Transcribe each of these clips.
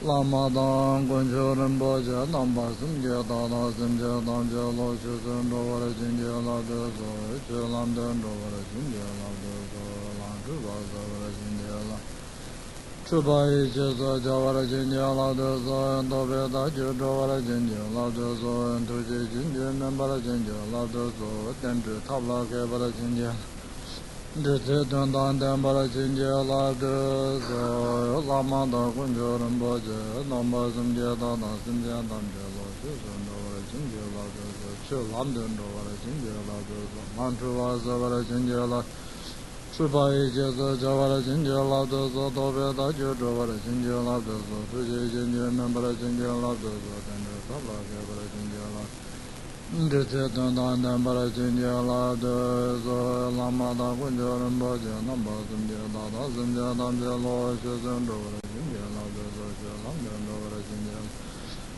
Lamadan Gonjo Rinpoche Nambasim Jadana Simjadam Jalo Shuzun Dovara Jinjala Dozo Chulam Dendovara Jinjala Dozo Lantu Bazavara Jinjala Chubai Chesa Javara Jinjala Dozo Dobeda Judovara Jinjala Dozo Tuji Jinjala Membara Jinjala Dozo Tentu Tabla Kebara Jinjala Dite Dandan Dembara Jinjala Dozo Lamada Gonjo Rinpoche Nambasim Jadana Simjadam Jalo Shuzun Dovara Jinjala Dozo Chulam Dendovara Jinjala Dozo Lantu Bazavara Jinjala Chubai Chesa Javara Jinjala Dozo Dobeda Judovara Jinjala Dozo Tuji Jinjala Membara Jinjala Dozo Tentu Tabla Kebara Jinjala Dite Dandan Dembara Jinjala Dozo Lamada Gonjo Rinpoche Nambasim Jadana Simjadam Jalo Shuzun Dovara Jinjala Dozo Chulam Dendovara Jinjala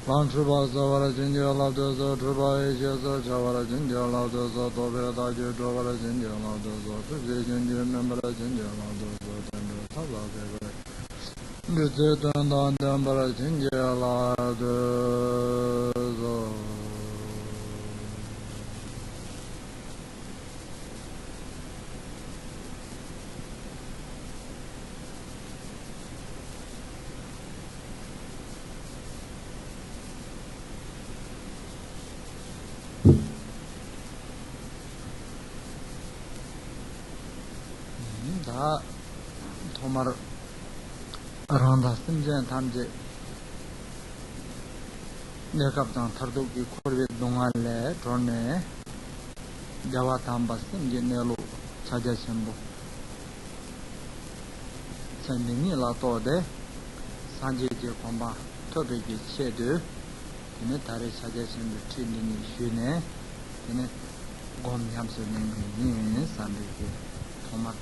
Lantu Bazavara Jinjala Dozo Chubai Chesa Javara Jinjala Dozo Dobeda Judovara Jinjala Dozo Tuji Jinjala Membara Jinjala Dozo Tentu Tabla Kebara Dite Dandan Dembara Jinjala Dozo 다 도마를 아란다 심전 탐제 내갑장 터도기 코르베 동안래 드론네 자와 탐바 심제 내로 찾아심보 선생님이 라토데 산제제 공바 토베기 체드 이네 다른 찾아심도 트리니 쉬네 이네 곰냠스는 산데기 도마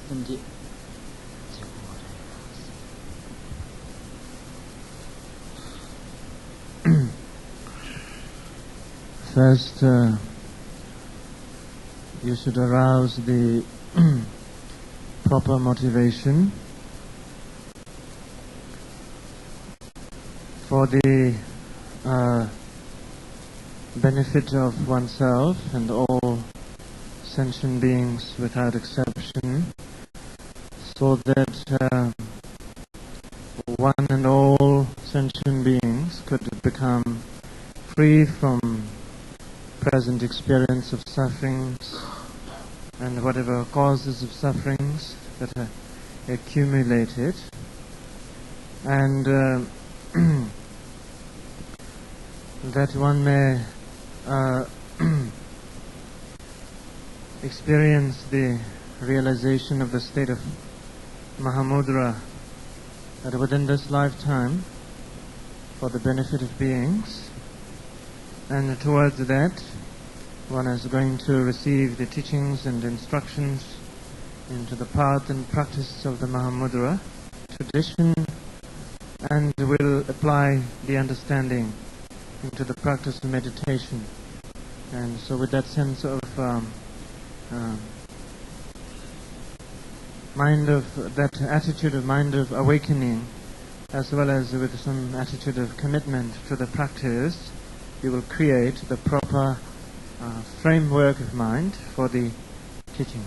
심지 First, you should arouse the proper motivation for the benefit of oneself and all sentient beings without exception, so that one and all sentient beings could become free from present experience of sufferings and whatever causes of sufferings that are accumulated, and that one may experience the realization of the state of Mahamudra, that within this lifetime, for the benefit of beings, and towards that one is going to receive the teachings and instructions into the path and practice of the Mahamudra tradition, and will apply the understanding into the practice of meditation And so with that sense of that attitude of mind of awakening, as well as with some attitude of commitment to the practice, you will create the proper framework of mind for the teachings.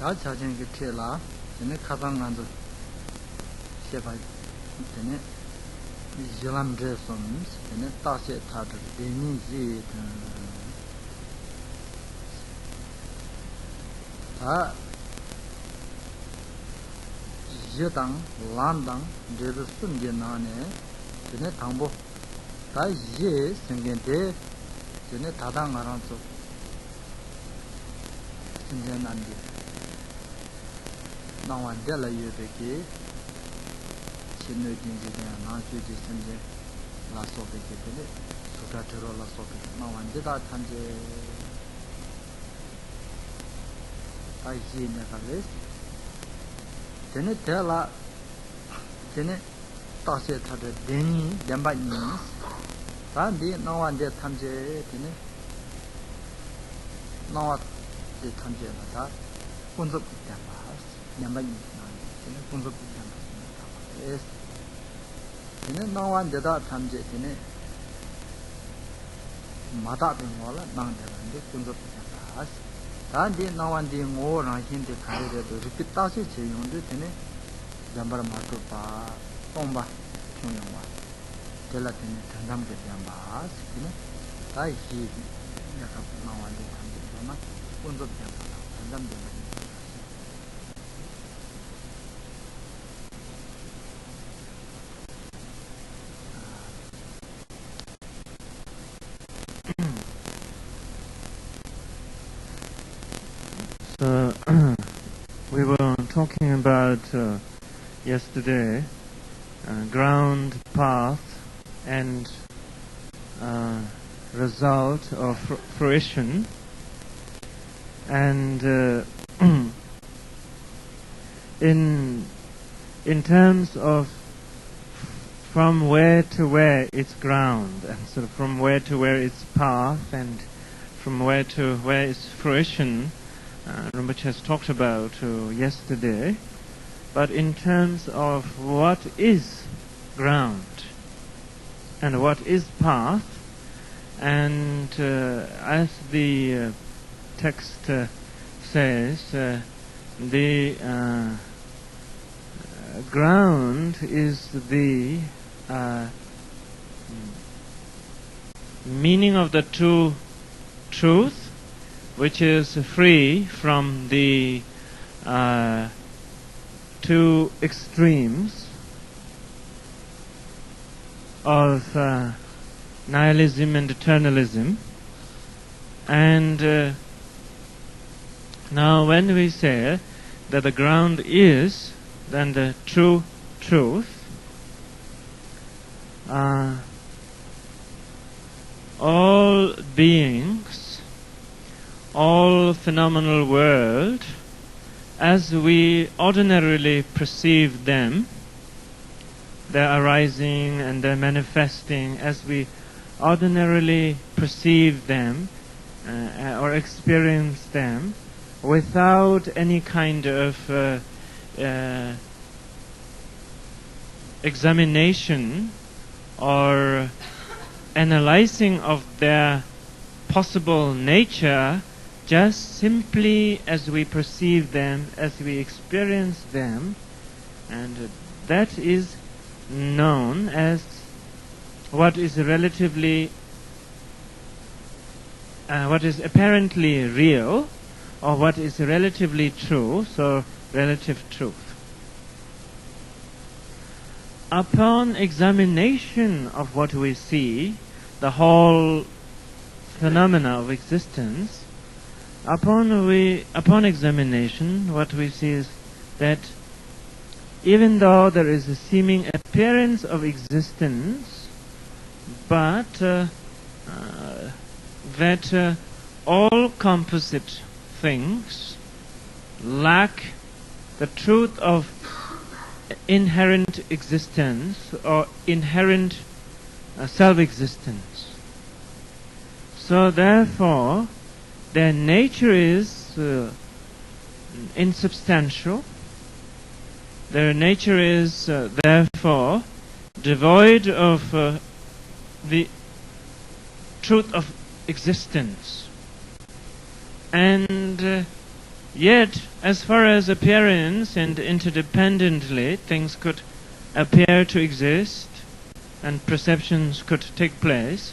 다 자진 그 테라 전에 가방안도 셰바 전에 이슬람 드레스는 전에 따세 타들 데니지 다 여당 란당 데르 순게나네 전에 당보 다 이제 생긴데 전에 다당 알아서 신전한데 나와 될라 예베기 신의 진지가 나주지 선제 라소베기 되네 수다 들어라 소베 나와 되다 탄제 아이지네 가레스 되네 될라 되네 따세 타데 데니 lem바니 다디 나와 돼 탄제 되네 나와 돼 탄제다 본적 있다 lembayi na kunzo kujan es tene nawan deda thamje tene mata de mola nang de de kunzo kujan as ta de nawan de ngo ra hin de khare de do ripita se che yong de tene jambar ma to pa tomba chung yong wa de la tene thandam ge jamba as tene ta hi ya ka nawan de thamje na kunzo kujan thandam de we were talking about yesterday ground, path, and result of fruition, and in terms of from where to where it's ground, and sort of from where to where it's path, and from where to where it's fruition. Rinpoche has talked about yesterday, but in terms of what is ground and what is path, and as the text says, the ground is the meaning of the two truth, which is free from the two extremes of nihilism and eternalism. And now when we say that the ground is then the true truth, all beings, all phenomenal world, as we ordinarily perceive them, their arising and their manifesting, as we ordinarily perceive them or experience them, without any kind of examination or analyzing of their possible nature, just simply as we perceive them, as we experience them, and that is known as what is apparently real, or what is relatively true, so relative truth. Upon examination of what we see, the whole phenomena of existence, upon examination, what we see is that even though there is a seeming appearance of existence, but that all composite things lack the truth of inherent existence or inherent self-existence. So therefore, their nature is insubstantial. Their nature is therefore devoid of the truth of existence. And yet, as far as appearance and interdependently things could appear to exist and perceptions could take place,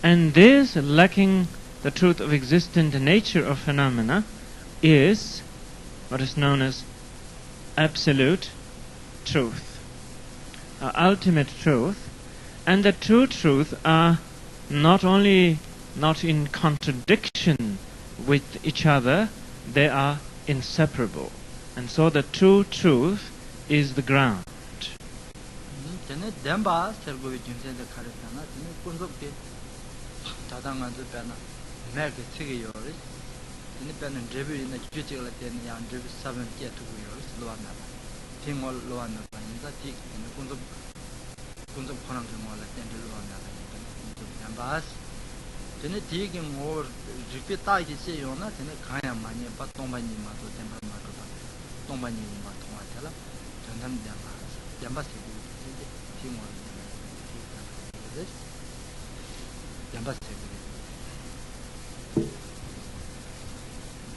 and this, lacking the truth of existent nature of phenomena, is what is known as absolute truth, ultimate truth. And the two truths are not only not in contradiction with each other, they are inseparable. And so the true truth is the ground. Tene tiki ngor rikpe taiki che yona tene kaya manye pa tongpa nyi ma to tenpa ma to pa tongpa nyi ma tongwa tela jantam jamba seku ti ngor jamba seku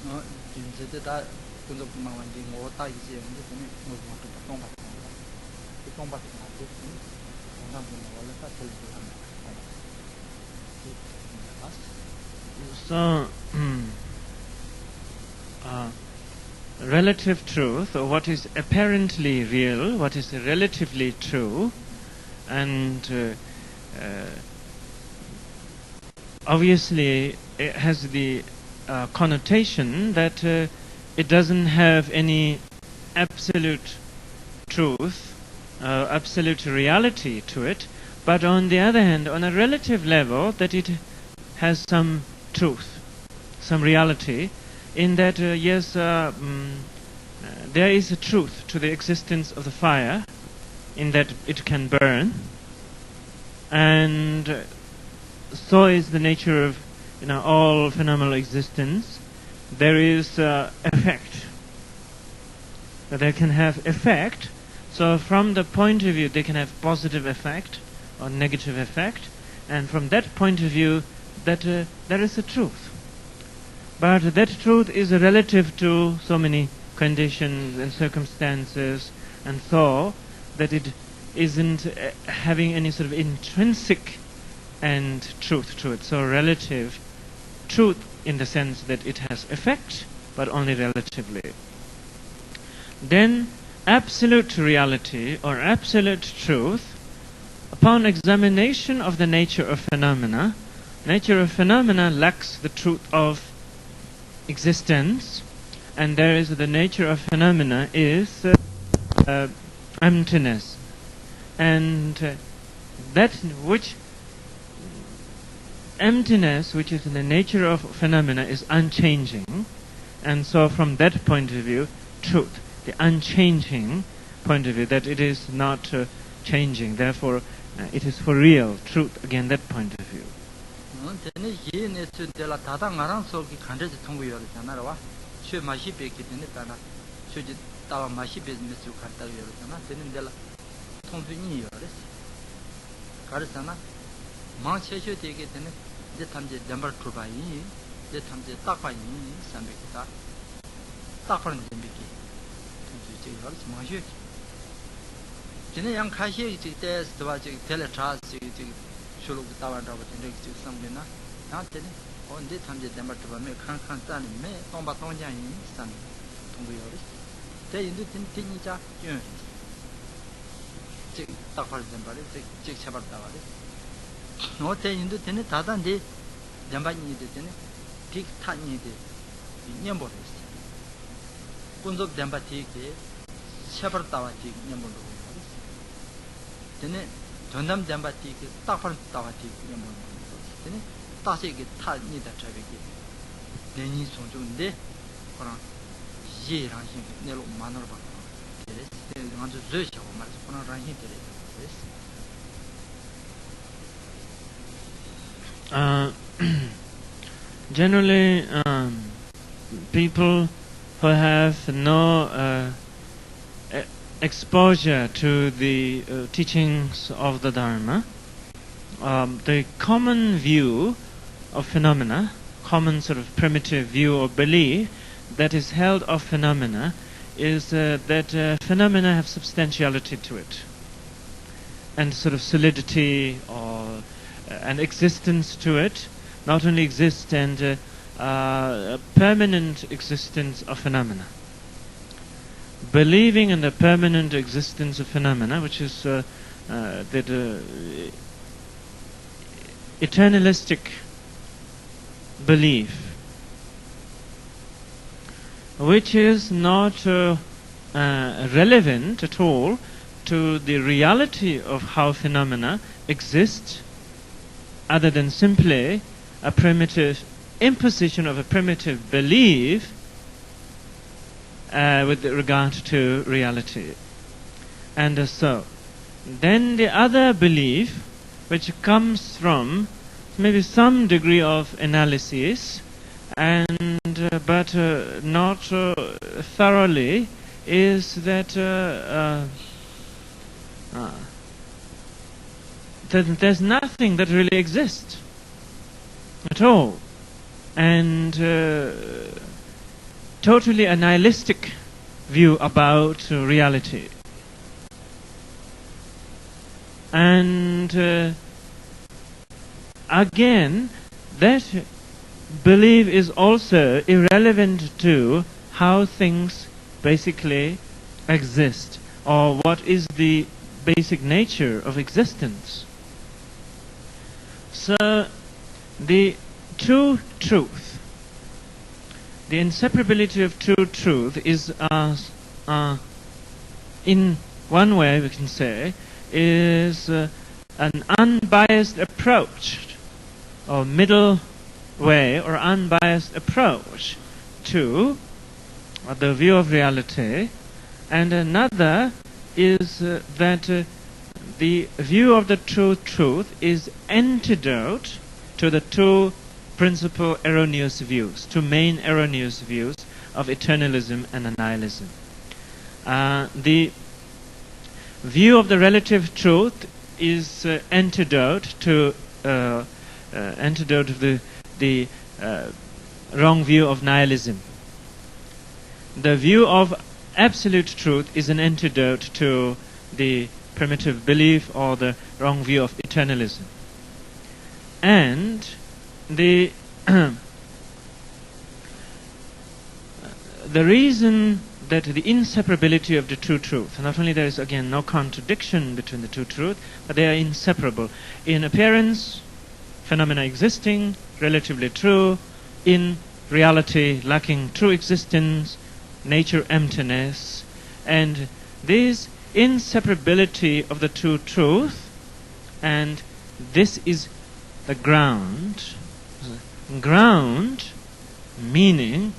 no jinsete ta kunzo kuma wandi ngor taiki che yona tene ngor ma to pa tongpa tongpa ma to jantam kuma wala ta telpi hama. So, relative truth, or what is apparently real, what is relatively true, and obviously it has the connotation that it doesn't have any absolute truth, absolute reality to it, but on the other hand, on a relative level, that it has some truth, some reality, in that yes, there is a truth to the existence of the fire, in that it can burn, and so is the nature of all phenomenal existence. There is effect. They can have effect. So from the point of view, they can have positive effect or negative effect, and from that point of view, that there is a truth. But that truth is relative to so many conditions and circumstances, and so that it isn't having any sort of intrinsic and truth to it. So relative truth in the sense that it has effect, but only relatively. Then absolute reality or absolute truth, upon examination of the nature of phenomena lacks the truth of existence, and there is the nature of phenomena is emptiness, and that which emptiness, which is in the nature of phenomena, is unchanging, And so from that point of view, truth, the unchanging point of view, that it is not changing, therefore it is for real, truth, again that point of view. Generally, people who have no exposure to the teachings of the Dharma, the common view of phenomena, common sort of primitive view or belief that is held of phenomena is that phenomena have substantiality to it, and sort of solidity or an existence to it, not only exist and a permanent existence of phenomena. Believing in the permanent existence of phenomena, which is that eternalistic belief, which is not relevant at all to the reality of how phenomena exist, other than simply a primitive imposition of a primitive belief with regard to reality. And so then the other belief, which comes from maybe some degree of analysis and but not thoroughly, is that there's nothing that really exists at all, and totally a nihilistic view about reality. And again, that belief is also irrelevant to how things basically exist, or what is the basic nature of existence. So the true truth, the inseparability of true truth is, in one way we can say, is an unbiased approach, or middle way, or unbiased approach to the view of reality. And another is that the view of the true truth is antidote to the two principal erroneous views, two main erroneous views of eternalism and nihilism. The view of the relative truth is antidote to the wrong view of nihilism. The view of absolute truth is an antidote to the primitive belief or the wrong view of eternalism. And the reason that the inseparability of the two truth, not only there is again no contradiction between the two truths, but they are inseparable. In appearance, phenomena existing, relatively true; in reality, lacking true existence, nature emptiness. And this inseparability of the two truth, and this is the ground meaning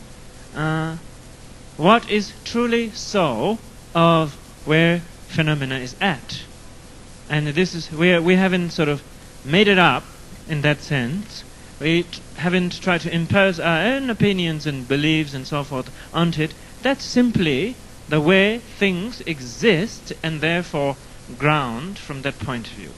what is truly so of where phenomena is at. And this is where we haven't sort of made it up in that sense. We haven't tried to impose our own opinions and beliefs and so forth onto it. That's simply the way things exist and therefore ground from that point of view.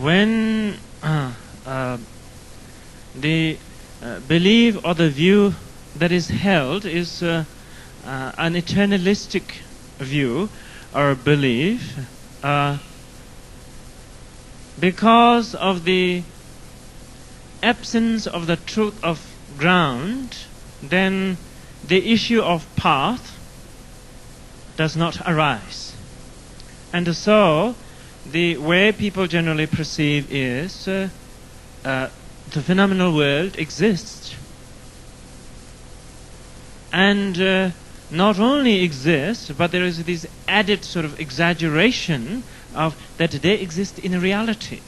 When the belief or the view that is held is an eternalistic view or belief, because of the absence of the truth of ground, then the issue of path does not arise. And so the way people generally perceive is the phenomenal world exists, and not only exists, but there is this added sort of exaggeration of that they exist in reality,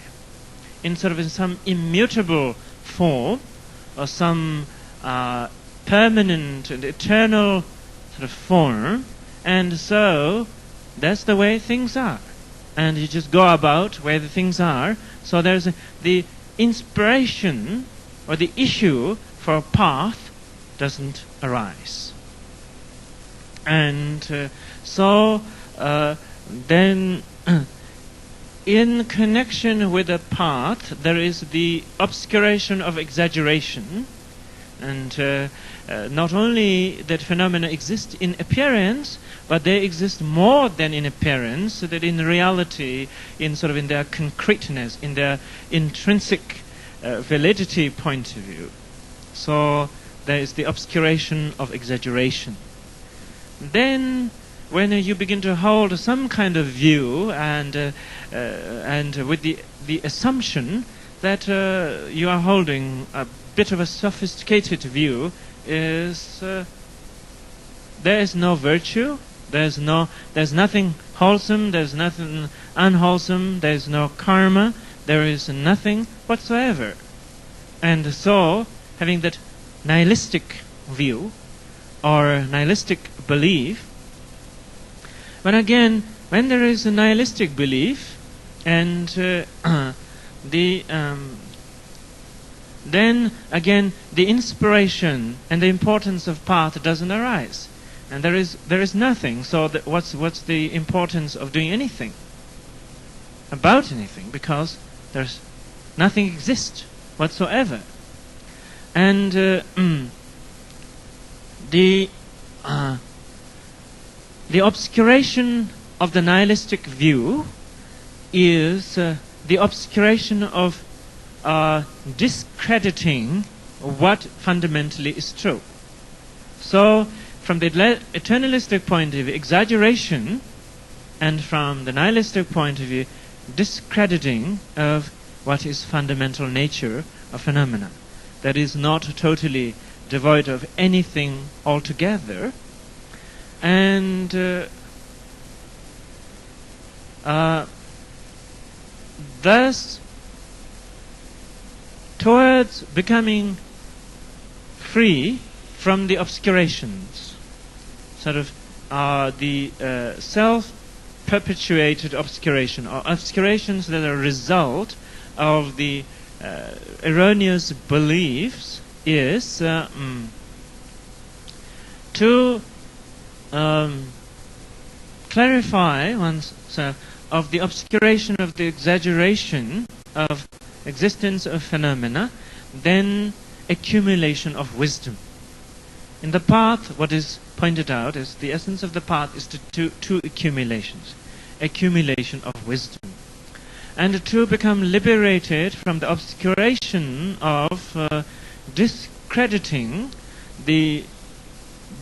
in sort of in some immutable form or some permanent and eternal sort of form, and so that's the way things are. And you just go about where the things are. So there's the inspiration or the issue for a path doesn't arise. And so then in connection with the path there is the obscuration of exaggeration, and not only that phenomena exist in appearance, but they exist more than in appearance, so that in reality, in sort of in their concreteness, in their intrinsic validity point of view. So there is the obscuration of exaggeration. Then when you begin to hold some kind of view and with the assumption that you are holding a bit of a sophisticated view, is there is no virtue, there's nothing wholesome, there's nothing unwholesome, there's no karma, there is nothing whatsoever. And so, having that nihilistic view or nihilistic belief, but again, when there is a nihilistic belief, and then again the inspiration and the importance of path doesn't arise, and there is nothing. So what's the importance of doing anything about anything, because there's nothing exists whatsoever. And the obscuration of the nihilistic view is the obscuration of discrediting what fundamentally is true. So, from the eternalistic point of view, exaggeration, and from the nihilistic point of view, discrediting of what is fundamental nature of phenomena. That is not totally devoid of anything altogether. And thus, towards becoming free from the obscurations, sort of the self-perpetuated obscuration, or obscurations that are a result of the erroneous beliefs, is to clarify oneself of the obscuration of the exaggeration of existence of phenomena, then accumulation of wisdom. In the path, what is pointed out is the essence of the path is two accumulations. Accumulation of wisdom. And to become liberated from the obscuration of discrediting the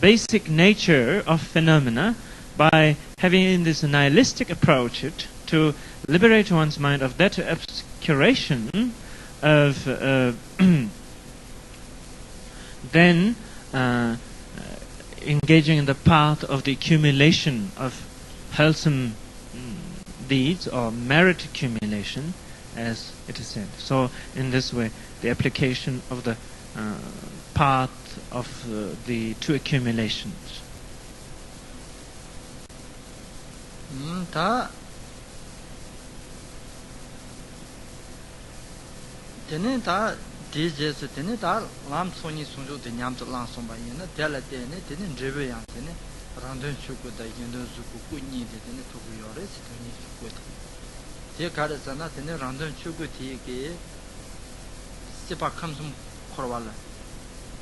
basic nature of phenomena by having this nihilistic approach to liberate one's mind of that obscuration of then engaging in the path of the accumulation of wholesome deeds or merit accumulation, as it is said. So in this way, the application of the path of the two accumulations. DJs tene da lam soni sunjo de nyam to lang somba yena dela de ne tene drebe yang tene randon chuko da yendo zuku ku ni de tene to ku yore si tene chuko de kare sana tene randon chuko ti ke sepa kham sum khorwala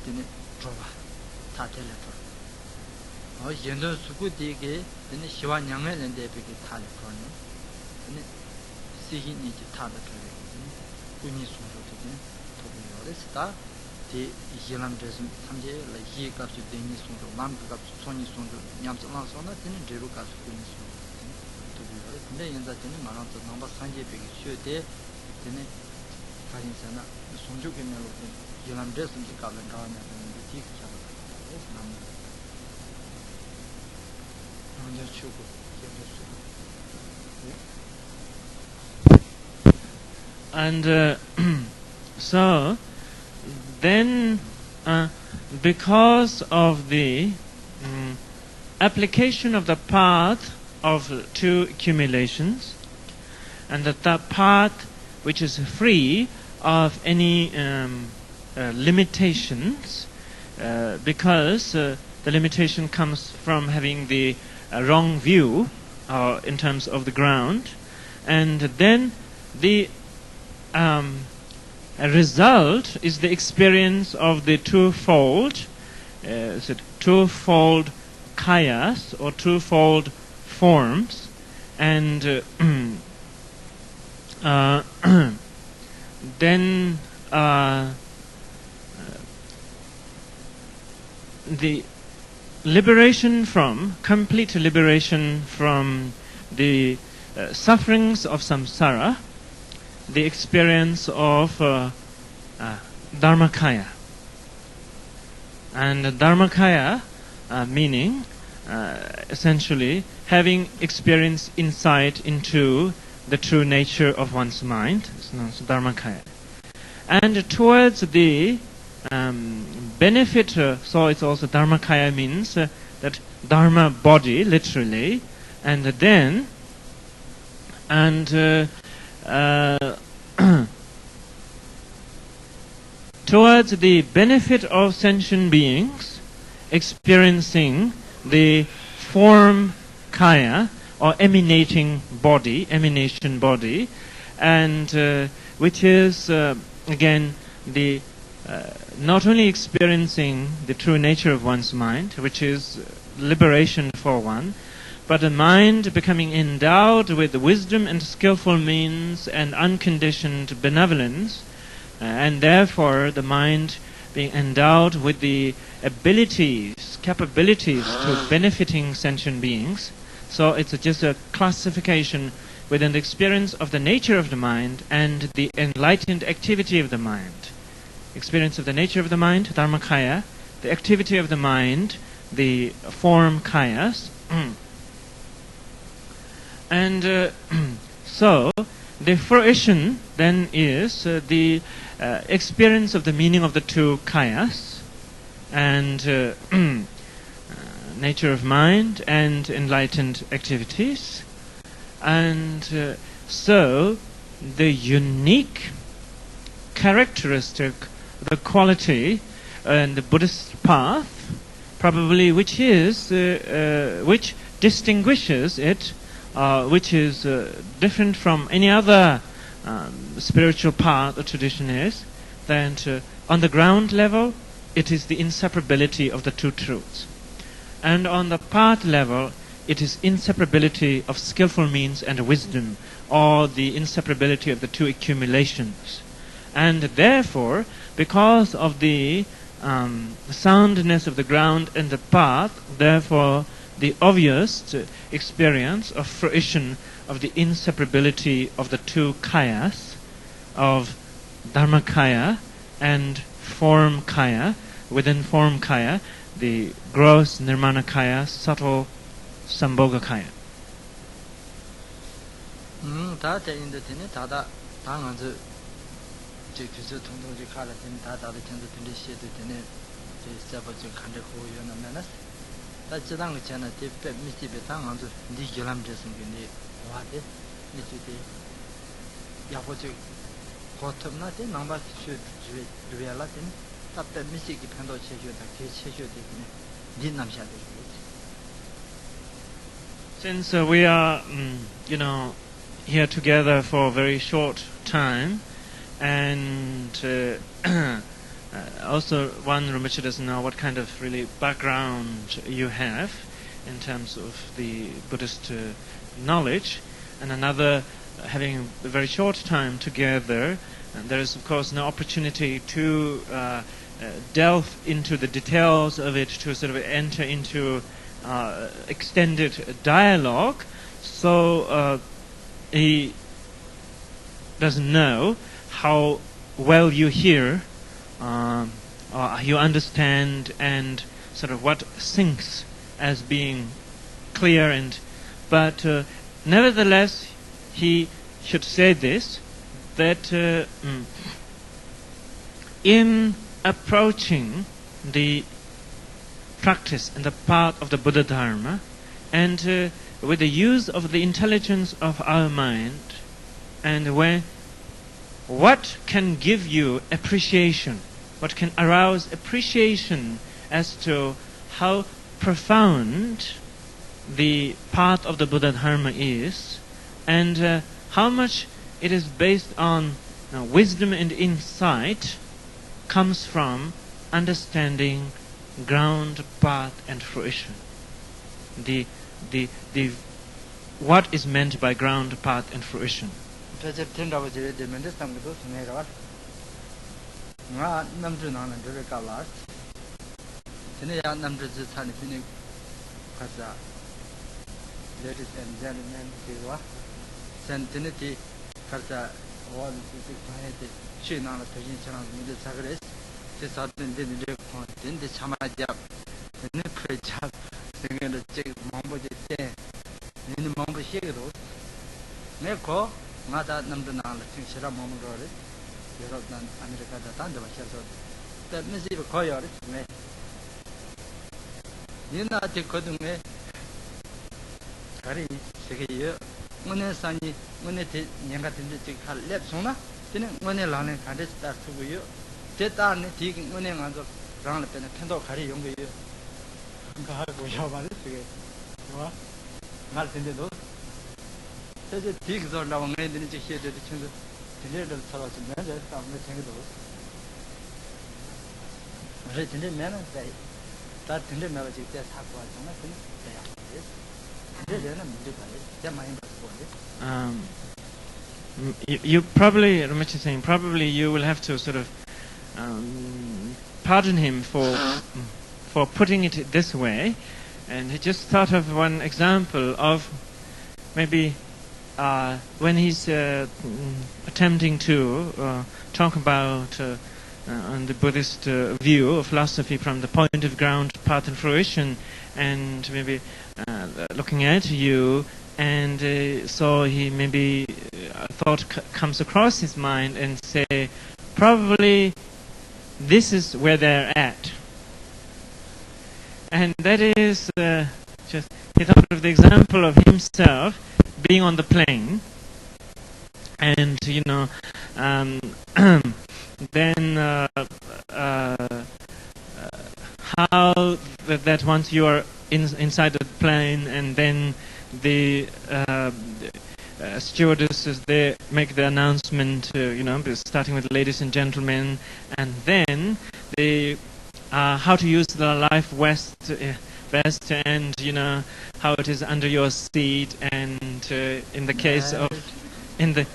tene troba ta tele to o yendo zuku de ke tene shiwa nyangel len de be ke ta le ko ne tene sihi ni ji ta da to ku ni sunjo de 다 디 이해람 드스 삼제 라히 갑주 데니 손도 남 갑주 손이 손도 냠스랑 손나 되는 제로 갑주 되는 손도 근데 연자 되는 마음도 넘바 산제 베기 쉬어대 되는 가진사나 손족에 내로 이해람 드스 지 가면 가면 디 참 먼저 추고 and so then because of the application of the path of two accumulations, and that path which is free of any limitations, because the limitation comes from having the wrong view in terms of the ground, and then the a result is the experience of the twofold kayas or twofold forms, and then the complete liberation from the sufferings of samsara, the experience of Dharmakaya. And Dharmakaya meaning essentially having experienced insight into the true nature of one's mind. It's known as Dharmakaya. And towards the benefit, so it's also Dharmakaya means that Dharma body, literally, and then towards the benefit of sentient beings experiencing the form kaya or emanation body, and which is again the not only experiencing the true nature of one's mind, which is liberation for one, but a mind becoming endowed with wisdom and skillful means and unconditioned benevolence, and therefore the mind being endowed with the abilities, capabilities to benefiting sentient beings. So it's just a classification within the experience of the nature of the mind and the enlightened activity of the mind. Experience of the nature of the mind, Dharmakaya, the activity of the mind, the form kayas. And so the fruition then is the experience of the meaning of the two kayas and nature of mind and enlightened activities. And so the unique characteristic, the quality in the Buddhist path, probably which distinguishes it, which is different from any other spiritual path or tradition, is that on the ground level it is the inseparability of the two truths, and on the path level it is inseparability of skillful means and wisdom, or the inseparability of the two accumulations. And therefore, because of the soundness of the ground and the path, therefore the obvious experience of fruition of the inseparability of the two kayas, of Dharmakaya and form kaya. Within form kaya, the gross Nirmanakaya, subtle Sambhogakaya. 다다 인도티네 다다 당한즈 제 규제 통통지 칼라티네 다다도 전도 들리 시에도 되네 제 사버지 칸데 고요나면은 다 지당 전에 티베 미티베 당한즈 니 결함 제승근이 와데 니티데 야고지 고텀나데 남바 슈 주에 루야라티네 답데 미시기 편도 체주다 제 체주되네 니 남샤데. Since we are, here together for a very short time, and also one Rinpoche doesn't know what kind of really background you have in terms of the Buddhist knowledge, and another having a very short time together, and there is of course no opportunity to delve into the details of it, to sort of enter into extended dialogue, so he doesn't know how well you hear, or you understand, and sort of what sinks as being clear. But nevertheless, he should say this, that in approaching the practice and the path of the Buddha Dharma, and with the use of the intelligence of our mind, and what can give you appreciation, what can arouse appreciation as to how profound the path of the Buddha Dharma is, and how much it is based on wisdom and insight, comes from understanding ground, path, and fruition. The what is meant by ground, path, and fruition. Ladies and gentlemen, this certain didn't the Chamajab, the Prejab, the Chick Mambo in the Mambo Shigos. Neko, Mata Namdana, Shira Mambo, Europe and America, the Thunder Shadow. That Missy Coyote, you know, the Kodume Kari, Segi, Mone Sani, Mone Yangatin, the Lepsona, didn't Mone Lana, and it starts to you. Tibetan taking money on the round of the Kendo Kari Younger. Martin did those. Says the pigs are now made in the shade of the children. The little fellows and measures are making those. Written in manner, that in the melody just have one. You probably, Ramesh is saying, probably you will have to sort of pardon him for putting it this way. And he just thought of one example of maybe when he's attempting to talk about on the Buddhist view of philosophy from the point of ground, path and fruition, and maybe looking at you, and so he maybe a thought comes across his mind and say, probably this is where they're at. And that is just, he thought of the example of himself being on the plane, and then how that once you are inside the plane, and then the stewardesses, they make the announcement, starting with ladies and gentlemen, and then the how to use the life vest, and how it is under your seat, and in the case of in the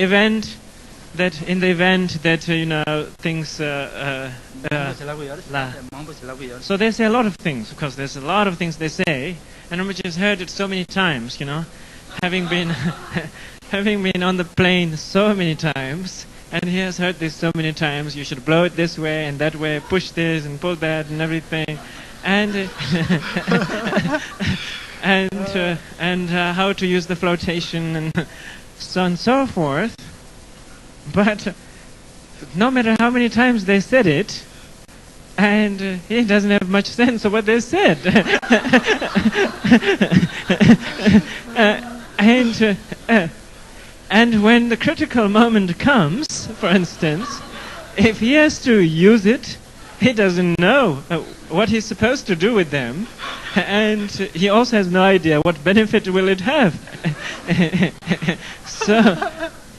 event that things so they say a lot of things, because there's a lot of things they say, and Rinpoche has heard it so many times, having been on the plane so many times, and he has heard this so many times. You should blow it this way and that way, push this and pull that and everything, and and how to use the flotation and so on and so forth. But no matter how many times they said it, and he doesn't have much sense of what they said. And when the critical moment comes, for instance, if he has to use it, he doesn't know what he's supposed to do with them, and he also has no idea what benefit will it have.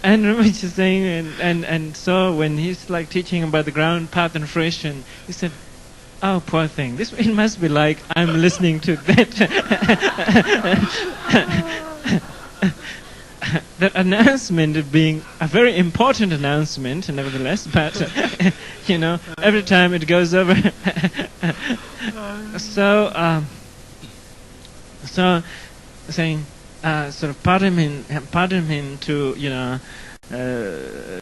And Rinpoche is saying, and so when he's like teaching about the ground, path and fruition, he said, oh, poor thing, it must be like I'm listening to that that announcement of being a very important announcement, nevertheless, but every time it goes over. So saying, sort of pardon him to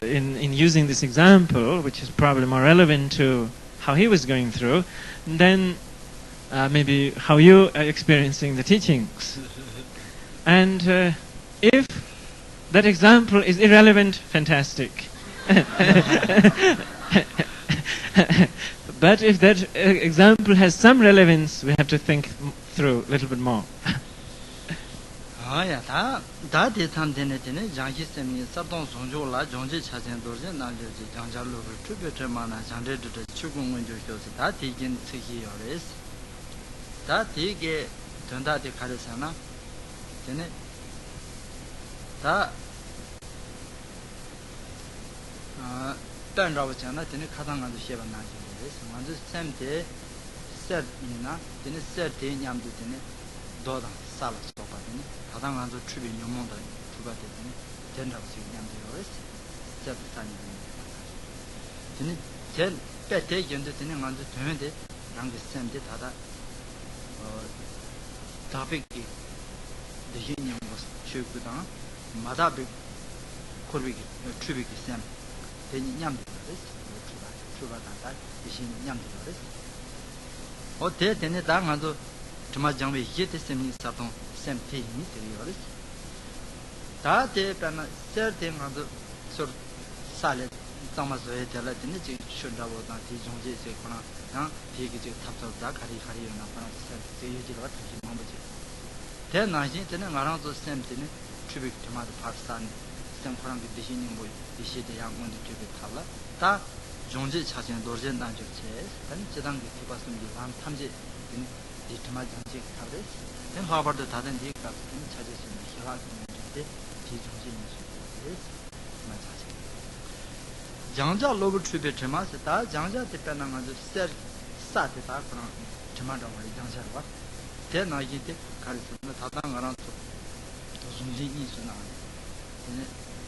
in using this example, which is probably more relevant to how he was going through, then maybe how you are experiencing the teachings. And if that example is irrelevant, fantastic. But if that example has some relevance, we have to think through a little bit more. 장자 로브 트리베 테마스 다 장자 때편한 아주 세 사테 다 그런 테마도 말이 장자로 봐 then I get it, Karisana Tatang around to Zunji is now.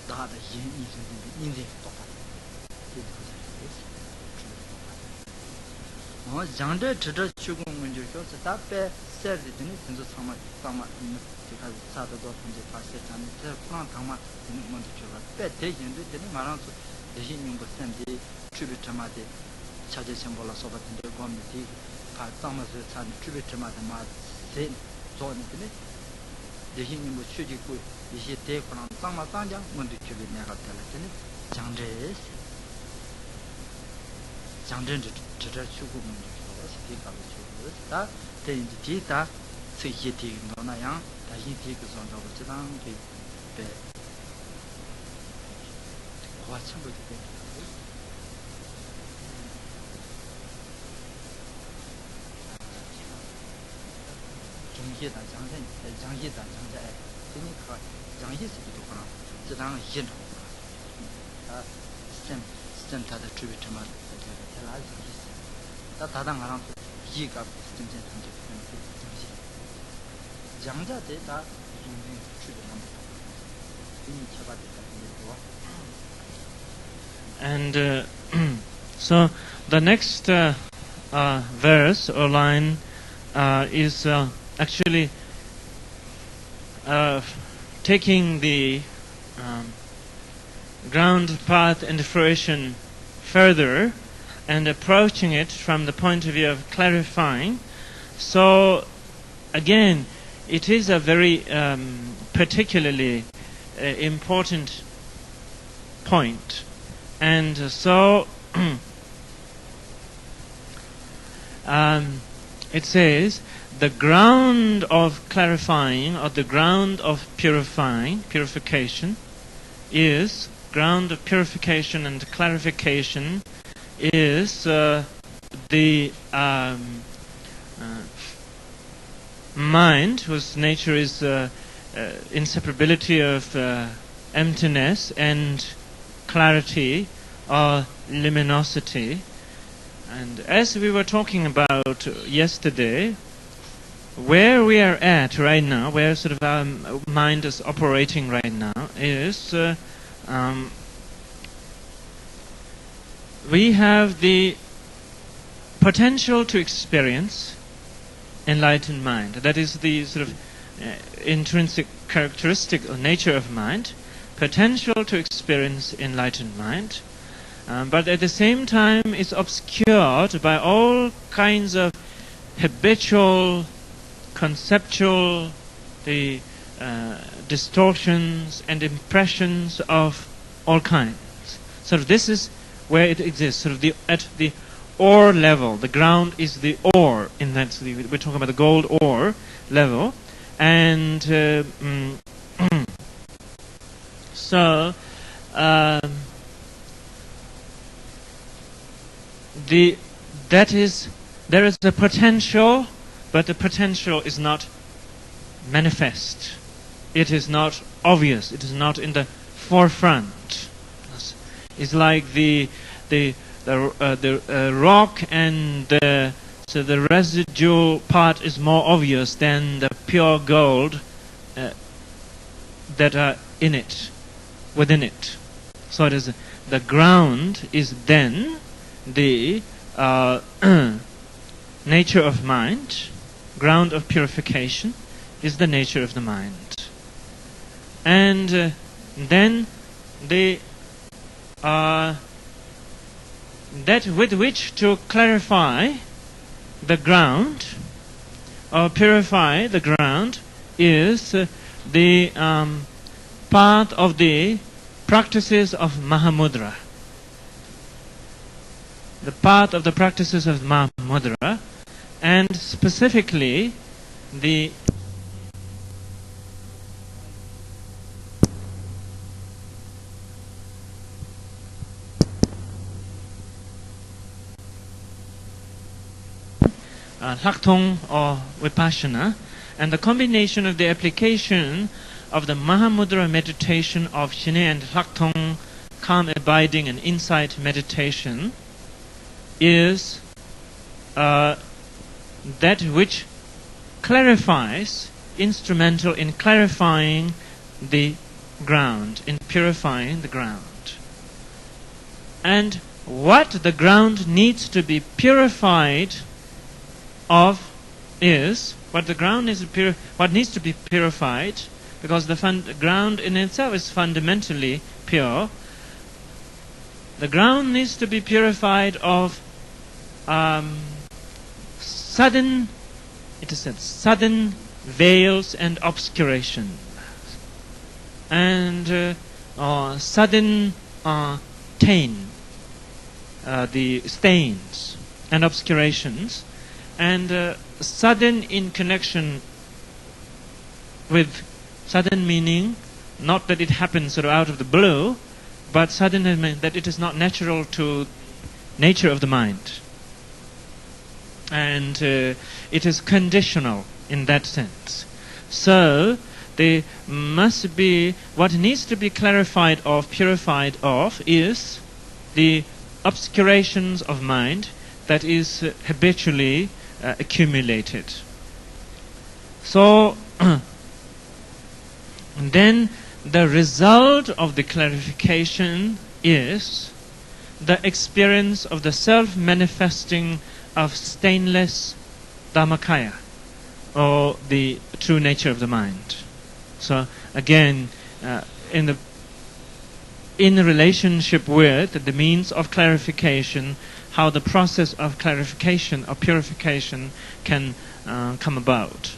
The other yin is in the Papa. Janda to the Chugun when you go to that bear said it in the summer, because Saturday from the passage and the plant Tama in Montichura. Bed taking the Maranto, the Yin was sent the tribute to Mate, Charges symbol of Sobat in the Gomiti, Thomas and tribute to Mate, Saint John in it. The Yin was shooting good. Is it take from Tama Tanja, Montichura never tell it. Janda is Janda to the Chugun. That the Tita, say he take Nona Yang, that he takes on the Chidan, the what's somebody Janghi, Janghi, Janghi, Chidan, Yin, stem to the tribute to my that Tadang around he got Jangja did that and so the next verse or line is actually taking the ground path and fruition further and approaching it from the point of view of clarifying. So again, it is a very particularly important point. And so it says the ground of clarifying or the ground of purification is ground of purification and clarification is the mind, whose nature is inseparability of emptiness and clarity or luminosity. And as we were talking about yesterday, where we are at right now, where sort of our mind is operating right now, is we have the potential to experience enlightened mind. That is the sort of intrinsic characteristic or nature of mind, potential to experience enlightened mind. But at the same time, it's obscured by all kinds of habitual, conceptual, distortions and impressions of all kinds. So this is where it exists, sort of at the ore level. The ground is the ore, in that we're talking about the gold ore level, and so there is a potential, but the potential is not manifest. It is not obvious. It is not in the forefront. It's like the rock, and so the residual part is more obvious than the pure gold that are in it, within it. So it is the ground is then the nature of mind. Ground of purification is the nature of the mind, and then the that with which to clarify the ground or purify the ground is the part of the practices of Mahamudra. The path of the practices of Mahamudra, and specifically the Lakthong or Vipassana, and the combination of the application of the Mahamudra meditation of Shine and Lakthong, calm abiding and insight meditation, is that which clarifies, instrumental in clarifying the ground, in purifying the ground. And what the ground needs to be purified of is, what needs to be purified, because the ground in itself is fundamentally pure. The ground needs to be purified of sudden veils and obscuration, and sudden the stains and obscurations, and sudden in connection with sudden meaning, not that it happens sort of out of the blue, but sudden that it is not natural to nature of the mind. And it is conditional in that sense. So there must be, what needs to be clarified of, purified of, is the obscurations of mind that is habitually accumulated. So then the result of the clarification is the experience of the self-manifesting of stainless Dhammakaya, or the true nature of the mind. So again, in relationship with the means of clarification, how the process of clarification or purification can come about.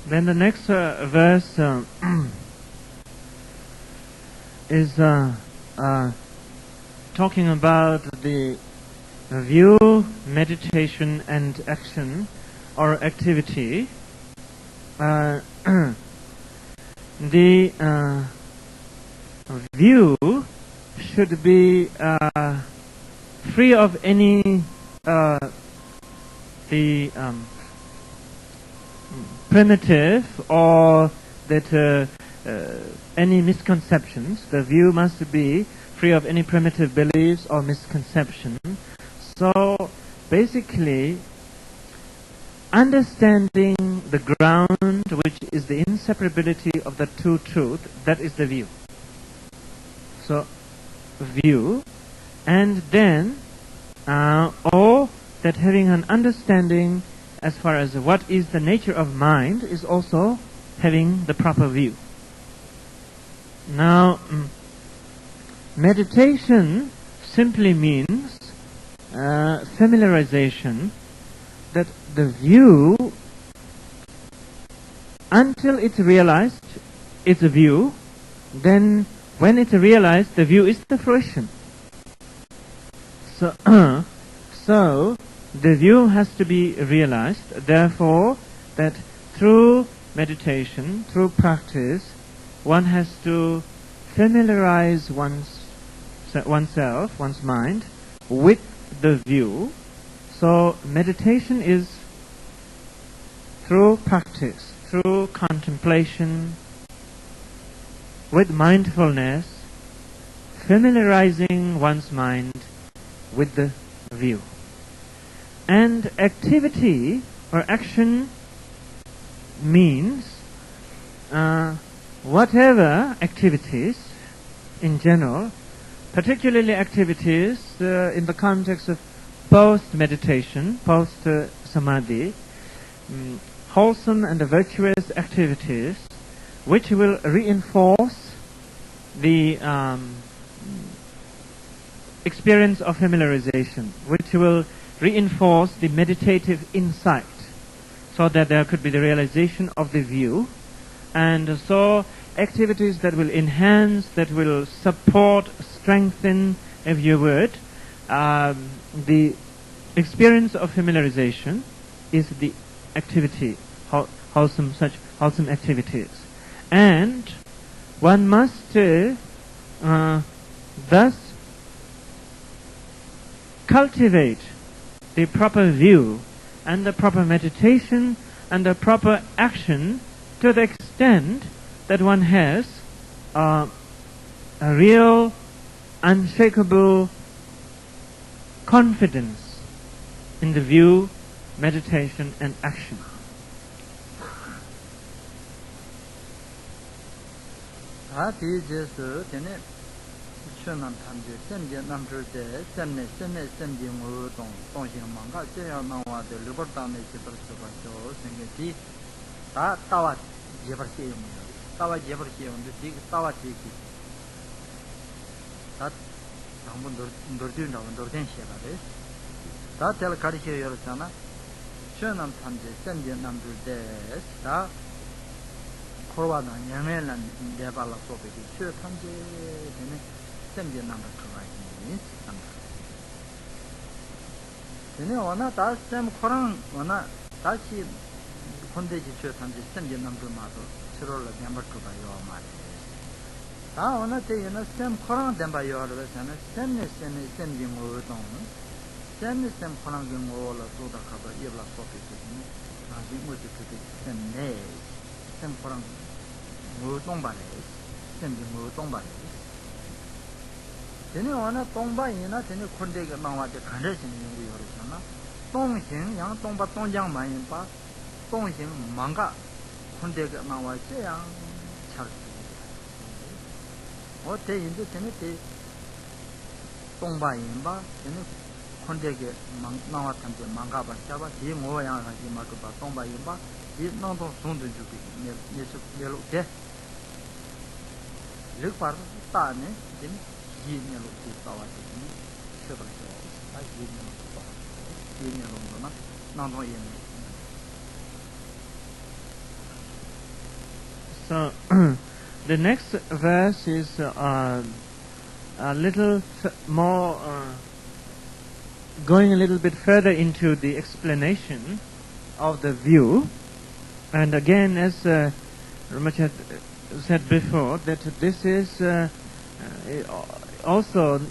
Then the next verse is talking about the view, meditation, and action or activity. The view should be free of any primitive or that any misconceptions. The view must be free of any primitive beliefs or misconception. So basically, understanding the ground, which is the inseparability of the two truths, that is the view. So, view, and then, or that having an understanding as far as what is the nature of mind is also having the proper view. Now, meditation simply means familiarization, that the view, until it's realized, it's a view, then when it's realized, the view is the fruition. So, so the view has to be realized. Therefore, that through meditation, through practice, one has to familiarize oneself, one's mind, with the view. So meditation is through practice, through contemplation, with mindfulness, familiarizing one's mind with the view. And activity or action means whatever activities in general, particularly activities in the context of post-meditation, post-samadhi, wholesome and virtuous activities which will reinforce the experience of familiarization, which will reinforce the meditative insight, so that there could be the realization of the view. And so activities that will enhance, that will support, strengthen, if you would, the experience of familiarization is the activity, wholesome activities. And one must thus cultivate the proper view and the proper meditation and the proper action to the extent that one has a real, unshakable confidence in the view, meditation, and action. So the next verse is a little more, going a little bit further into the explanation of the view. And again, as Rinpoche had said before, that this is also,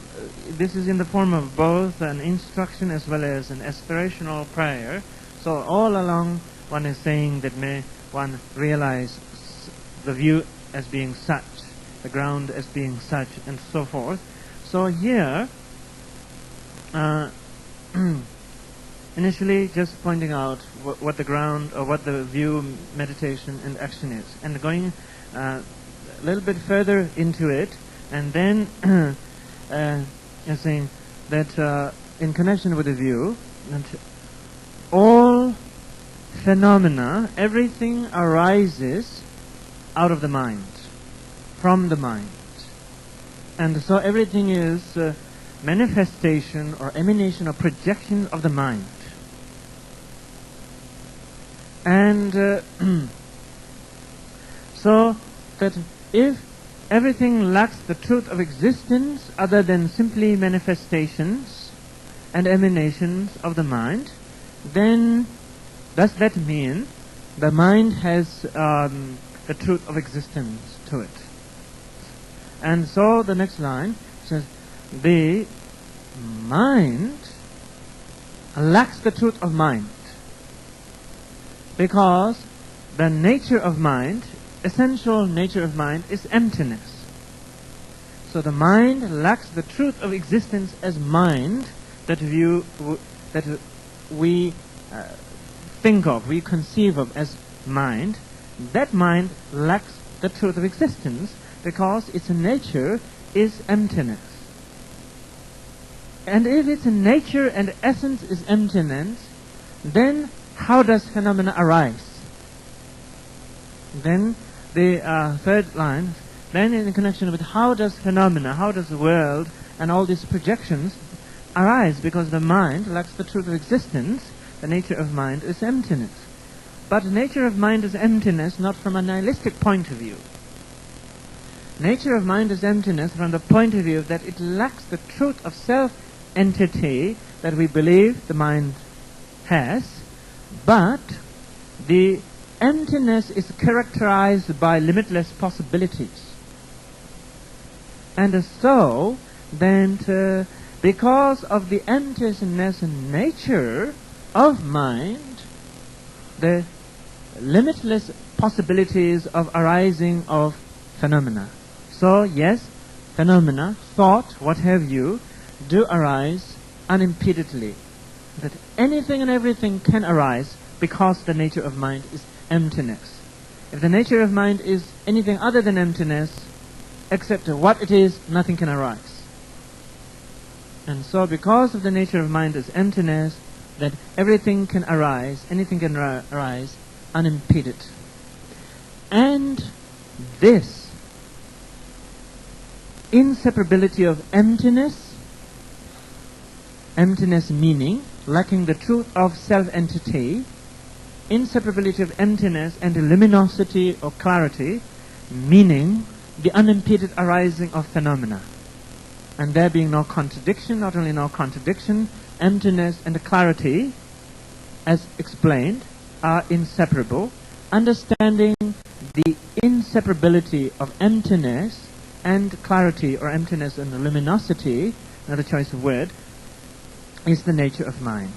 this is in the form of both an instruction as well as an aspirational prayer. So all along one is saying that may one realize the view as being such, the ground as being such, and so forth. So here, initially just pointing out what the ground or what the view, meditation and action is, and going a little bit further into it, and then saying that in connection with the view, that all phenomena, everything arises out of the mind, from the mind. And so everything is manifestation or emanation or projection of the mind. And so that if everything lacks the truth of existence other than simply manifestations and emanations of the mind, then does that mean the mind has the truth of existence to it? And so the next line says, the mind lacks the truth of mind, because the nature of mind, essential nature of mind, is emptiness. So the mind lacks the truth of existence as mind that we think of, we conceive of as mind. That mind lacks the truth of existence because its nature is emptiness. And if its nature and essence is emptiness, then how does phenomena arise? Then the third line, then in connection with how does phenomena, how does the world and all these projections arise, because the mind lacks the truth of existence, the nature of mind is emptiness. But the nature of mind is emptiness not from a nihilistic point of view. Nature of mind is emptiness from the point of view that it lacks the truth of self-entity that we believe the mind has, but the emptiness is characterized by limitless possibilities. And so, then, because of the emptiness nature of mind, the limitless possibilities of arising of phenomena. So, yes, phenomena, thought, what have you, do arise unimpededly. That anything and everything can arise because the nature of mind is emptiness. If the nature of mind is anything other than emptiness, except what it is, nothing can arise. And so because of the nature of mind is emptiness, that everything can arise, anything can arise unimpeded. And this inseparability of emptiness, emptiness meaning lacking the truth of self-entity, inseparability of emptiness and luminosity or clarity, meaning the unimpeded arising of phenomena. And there being no contradiction, not only no contradiction, emptiness and clarity, as explained, are inseparable. Understanding the inseparability of emptiness and clarity, or emptiness and luminosity, another choice of word, is the nature of mind.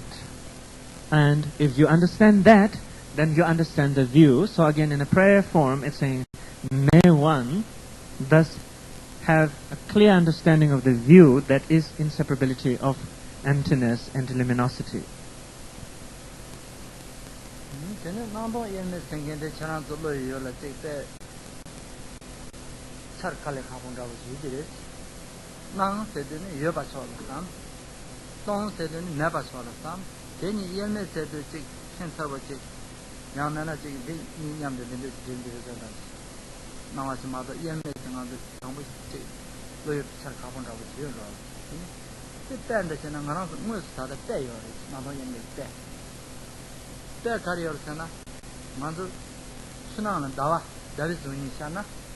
And if you understand that, then you understand the view. So again, in a prayer form, it's saying, may one thus have a clear understanding of the view that is inseparability of emptiness and luminosity.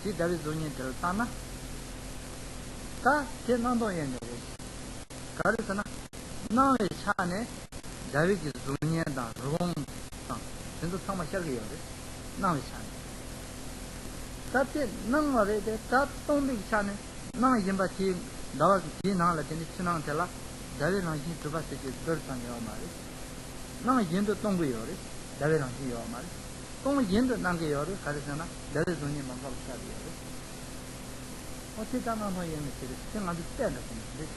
See, that is only the Tana. Ta, Tenando in the Karisana. Now it's Chane, David is Dunia, wrong. Then the Tama Shaggy. Now it's Chane. That is none of it, that only Chane. Now Yimba Tea, Dog, Gina, Latin, Chinantella, David on his capacity, birds on your marriage. Now Yendo Tonguiori, David on your marriage. Don't Yendo Nangiori, Karisana, that is only Mamma Shaggy. What is done on my image? Still understand this.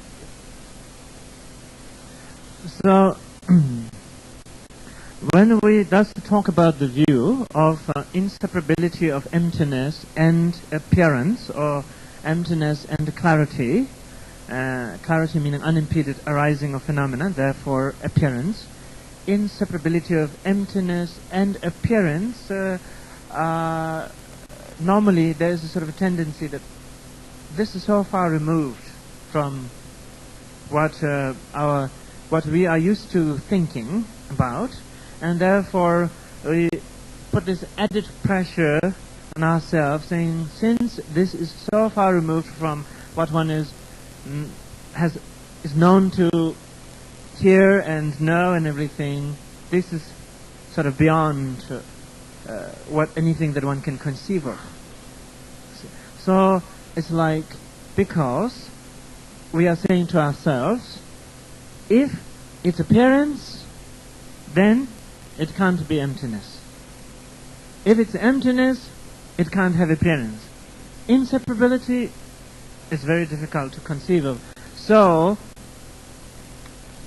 So, when we thus talk about the view of inseparability of emptiness and appearance, or emptiness and clarity, clarity meaning unimpeded arising of phenomena, therefore appearance, inseparability of emptiness and appearance, normally there is a sort of a tendency that this is so far removed from what we are used to thinking about, and therefore we put this added pressure on ourselves, saying, since this is so far removed from what one is known to hear and know and everything, this is sort of beyond what anything that one can conceive of. So it's like, because we are saying to ourselves, if it's appearance, then it can't be emptiness. If it's emptiness, it can't have appearance. Inseparability is very difficult to conceive of. So,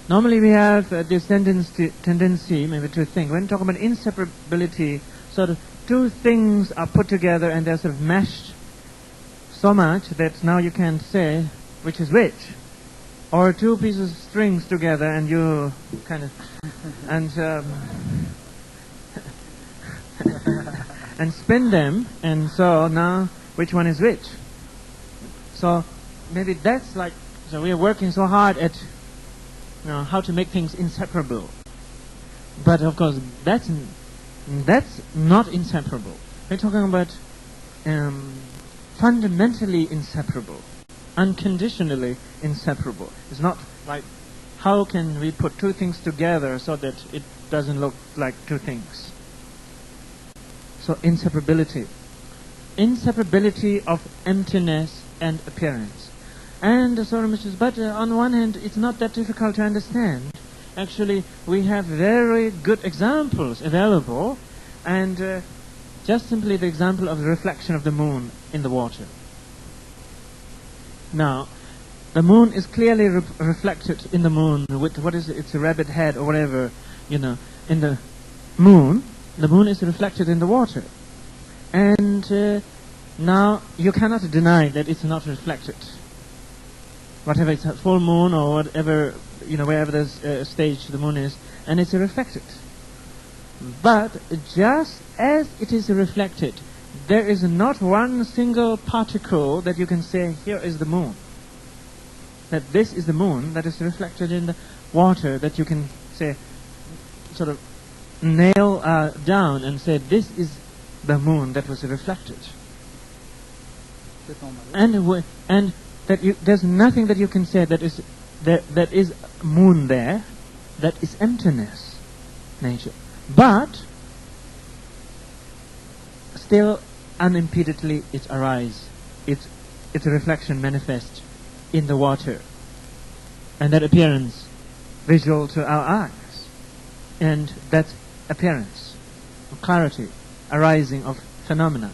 normally we have this tendency maybe to think, when we talk about inseparability, sort of two things are put together and they're sort of meshed so much that now you can't say which is which. Or two pieces of strings together and you kind of and spin them, and so now which one is which? So maybe that's like, so we are working so hard at how to make things inseparable. But of course that's not inseparable. We're talking about fundamentally inseparable, unconditionally inseparable. It's not like, how can we put two things together so that it doesn't look like two things? So inseparability of emptiness and appearance. And the Sora says, but on one hand, it's not that difficult to understand. Actually, we have very good examples available, and just simply the example of the reflection of the moon in the water. Now, the moon is clearly reflected in the moon with, what is it? It's a rabbit head or whatever, in the moon. The moon is reflected in the water. And now you cannot deny that it's not reflected. Whatever, it's a full moon or whatever, wherever there's a stage the moon is, and it's reflected. But just as it is reflected, there is not one single particle that you can say, here is the moon. That this is the moon that is reflected in the water, that you can say, sort of nail down and say, this is the moon that was reflected. And that there's nothing that you can say that is moon there, that is emptiness, nature. But still unimpededly it arises. Its reflection manifests in the water. And that appearance visual to our eyes. And that appearance, clarity, arising of phenomena.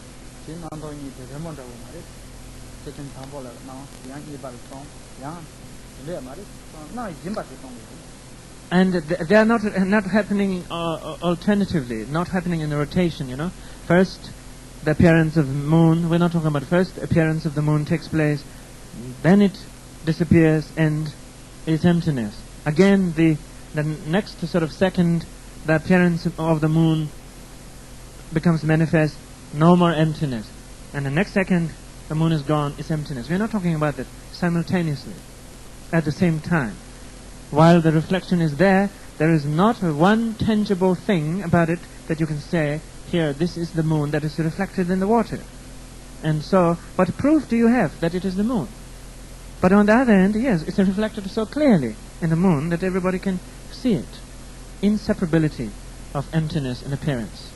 And they are not happening alternatively, not happening in a rotation, First, the appearance of the moon, we're not talking about first, appearance of the moon takes place, then it disappears and it's emptiness. Again, the next sort of second, the appearance of the moon becomes manifest, no more emptiness. And the next second, the moon is gone, it's emptiness. We're not talking about that simultaneously, at the same time. While the reflection is there is not one tangible thing about it that you can say, here, this is the moon that is reflected in the water. And so, what proof do you have that it is the moon? But on the other hand, yes, it's reflected so clearly in the moon that everybody can see it. Inseparability of emptiness and appearance.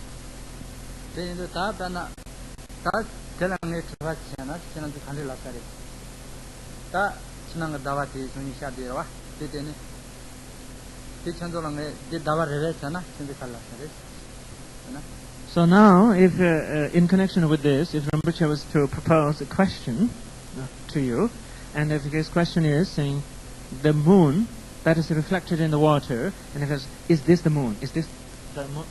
So now, if in connection with this, if Rinpoche was to propose a question to you, and if his question is saying, the moon that is reflected in the water, and if it's, is this the moon? Is this the moon?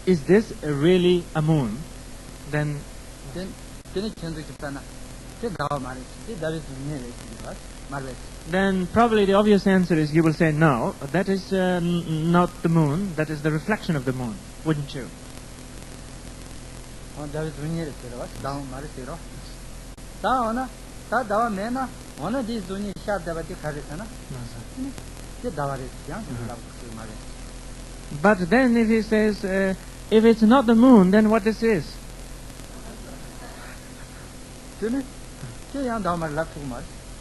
Is this really a moon? Then probably the obvious answer is you will say no, that is not the moon, that is the reflection of the moon, wouldn't you? But then if he says, if it's not the moon, then what this is?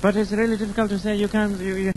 But it's really difficult to say. You can't. Really?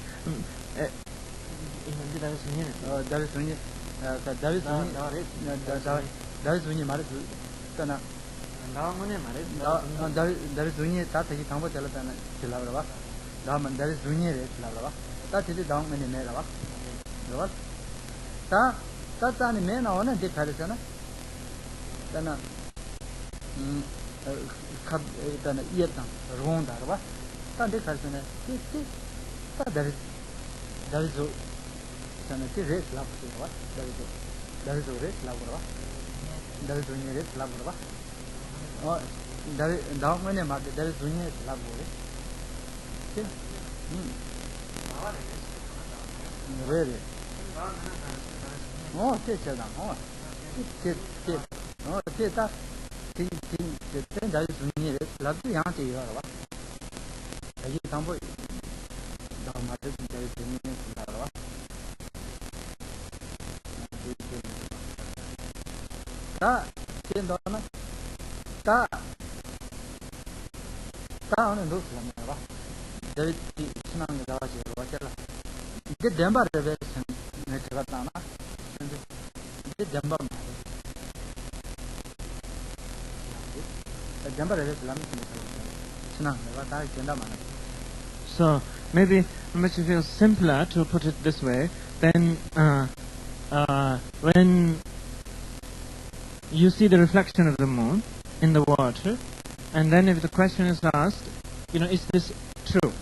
Oh, so maybe it makes you feel simpler to put it this way. Then when you see the reflection of the moon in the water, and then if the question is asked, is this true?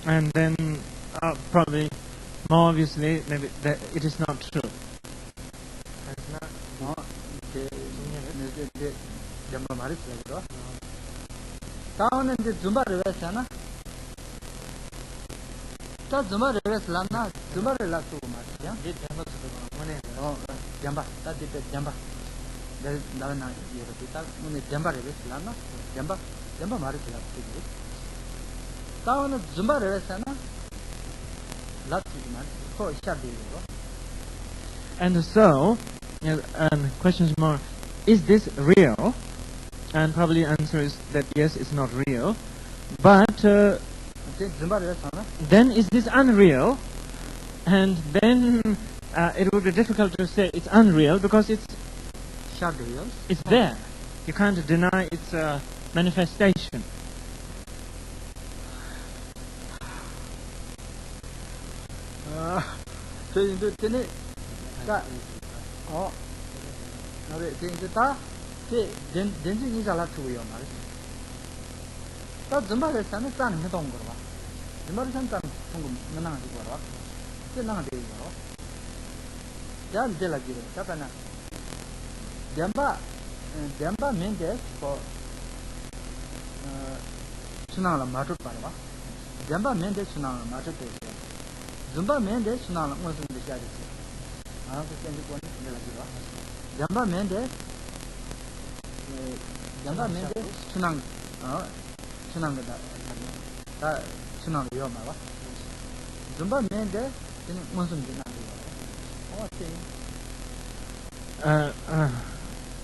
And then probably more obviously maybe that it is not true. And so, question is more, is this real? And probably the answer is that yes, it's not real. But then is this unreal? And then it would be difficult to say it's unreal because it's there. You can't deny its manifestation.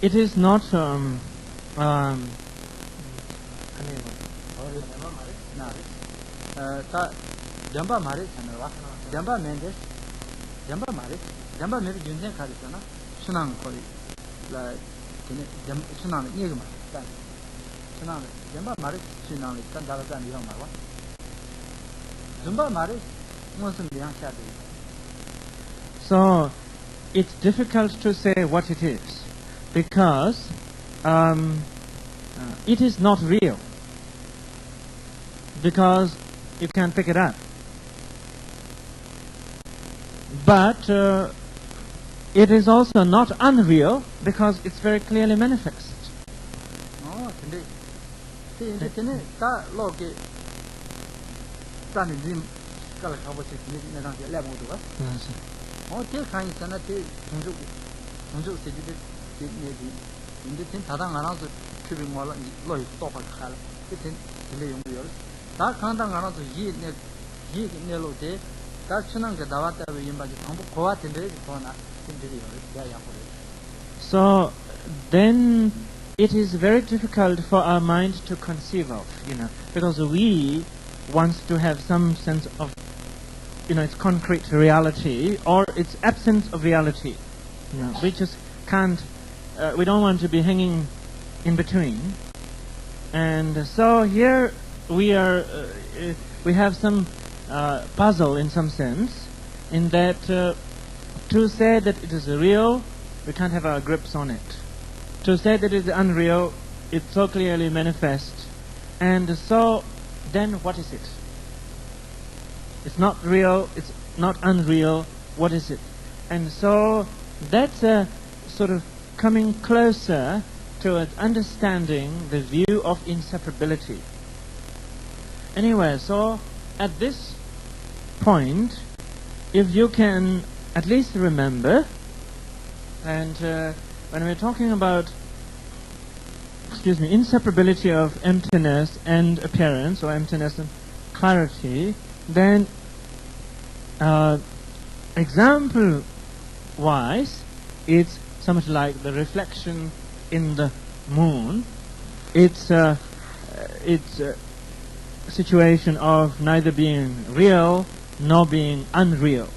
It is not Jamba Mari, Jamba Mendes, Jamba Mari, Jamba Mary Junzen Karisana, Sunan Kori, like Sunan Nigma, Sunan, Jamba Mari, Sunan, Tandalagan Yamawa. Zumba Mari, Muslim Yang Shadi. So it's difficult to say what it is because it is not real. Because you can't pick it up. But it is also not unreal because it's very clearly manifest. Oh, indeed. See, that log standing in Kalakawas is level to us. Oh, take kind of sanity, Unju said it in the tin Tadang announced to be more like top of Hal. It's in the young that kind of around to ye Nelo day, that Sunang Davata in Baji, in the So then it is very difficult for our mind to conceive of, because we want to have some sense of, its concrete reality or its absence of reality. We just can't, we don't want to be hanging in between. And so here we have some puzzle in some sense, in that to say that it is real, we can't have our grips on it. To say that it is unreal, it's so clearly manifest. And so, then what is it? It's not real, it's not unreal, what is it? And so, that's sort of coming closer to understanding the view of inseparability. Anyway, so at this point, if you can at least remember, and when we're talking about, inseparability of emptiness and appearance, or emptiness and clarity, then example-wise, it's something like the reflection in the moon. It's situation of neither being real nor being unreal.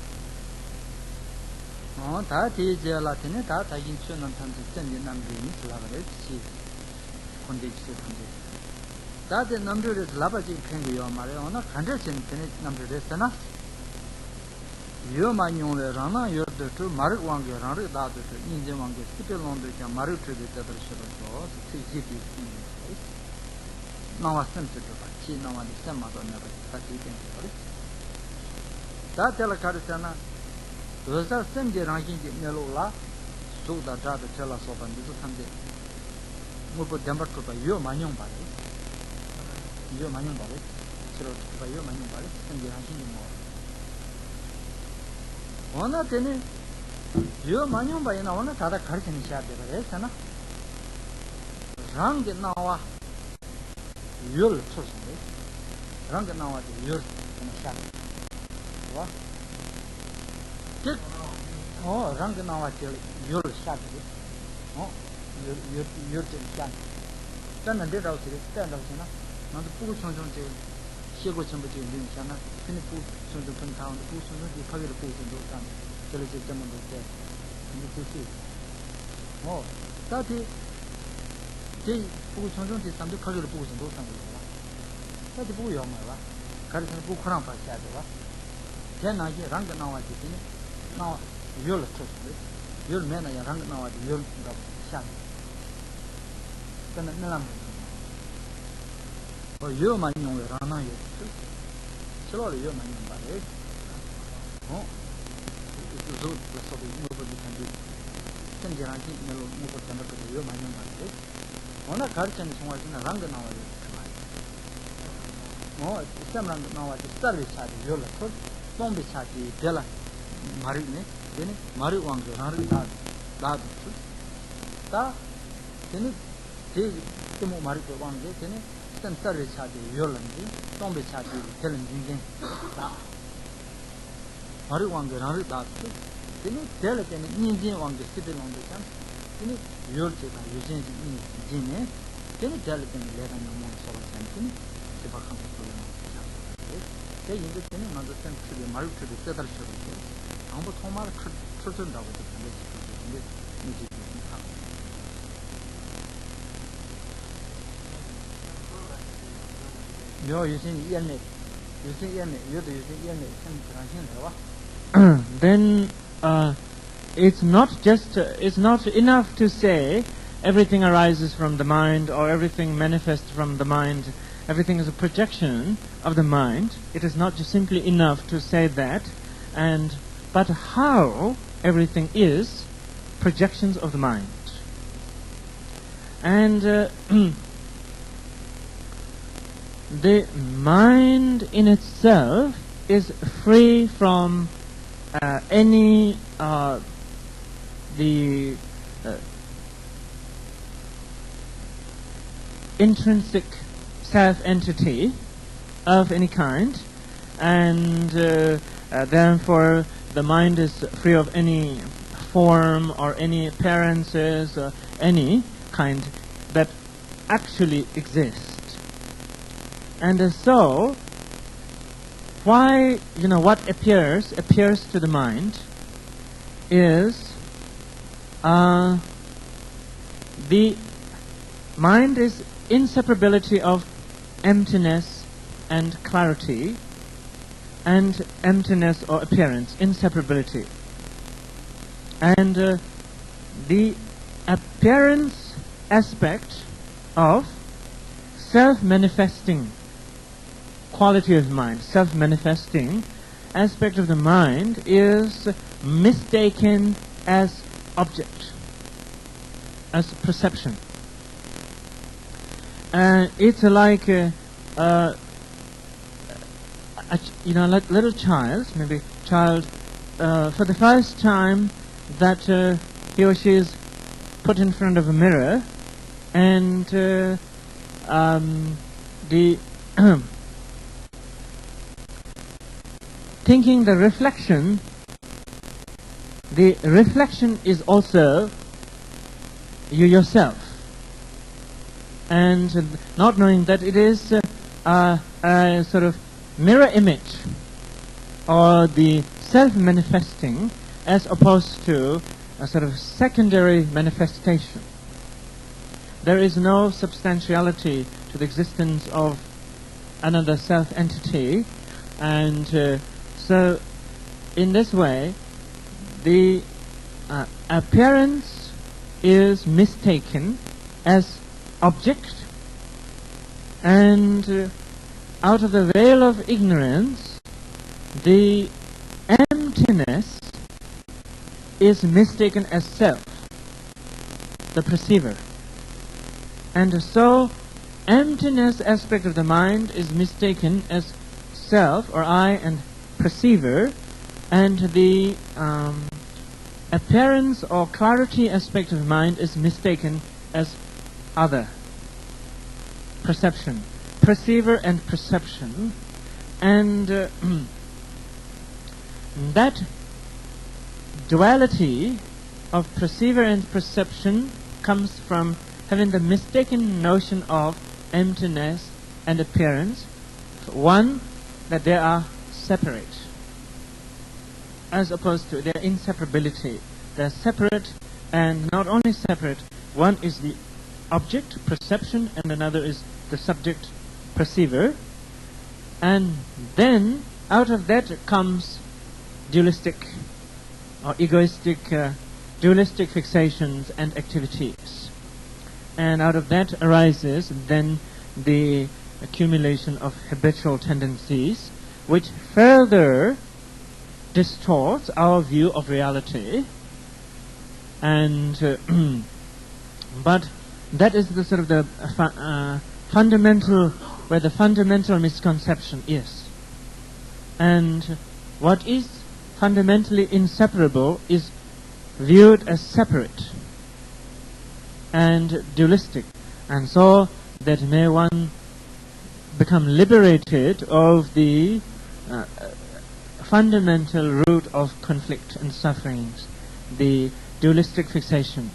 Then tell it and Indian one the city on the camp. Then you're using Gene. Then tell it and let them know sort of something. The Bakam they understand to the married to the Tether show. I'm a Tomar Curtain Dog with the you're using Yannick. Then it's not enough to say everything arises from the mind or everything manifests from the mind. Everything is a projection of the mind. It is not just simply enough to say that, but how everything is projections of the mind. And the mind in itself is free from any intrinsic self-entity of any kind, and therefore the mind is free of any form or any appearances or any kind that actually exist. And so, why, what appears to the mind is the mind is inseparability of emptiness and clarity, and emptiness or appearance, inseparability. And the appearance aspect of self-manifesting quality of mind, self-manifesting aspect of the mind is mistaken as object, as perception. It's like like little child, maybe child, for the first time that he or she is put in front of a mirror, and the thinking the reflection is also you yourself, and not knowing that it is a sort of mirror image or the self-manifesting as opposed to a sort of secondary manifestation. There is no substantiality to the existence of another self-entity, and so in this way the appearance is mistaken as object, and out of the veil of ignorance the emptiness is mistaken as self, the perceiver. And so emptiness aspect of the mind is mistaken as self or I and perceiver, and the appearance or clarity aspect of the mind is mistaken as other, perception, perceiver and perception. And that duality of perceiver and perception comes from having the mistaken notion of emptiness and appearance. One, that they are separate, as opposed to their inseparability. They're separate, and not only separate, one is the object, perception, and another is the subject, perceiver. And then out of that comes dualistic or egoistic dualistic fixations and activities. And out of that arises then the accumulation of habitual tendencies, which further distorts our view of reality. And but that is the sort of the fundamental, where the fundamental misconception is. And what is fundamentally inseparable is viewed as separate and dualistic, and so that may one become liberated of the fundamental root of conflict and sufferings, the dualistic fixation.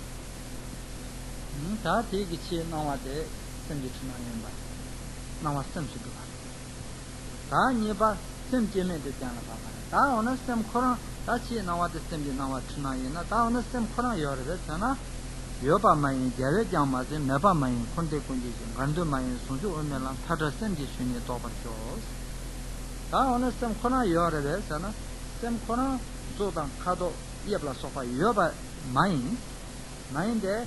Yoba mayin jave jamase meba mayin konde kunji gandu mayin sunju umelan thada semji shuni toba chos ta ona sem khona yore de sana sem khona zodan kado yebla sofa yoba mayin de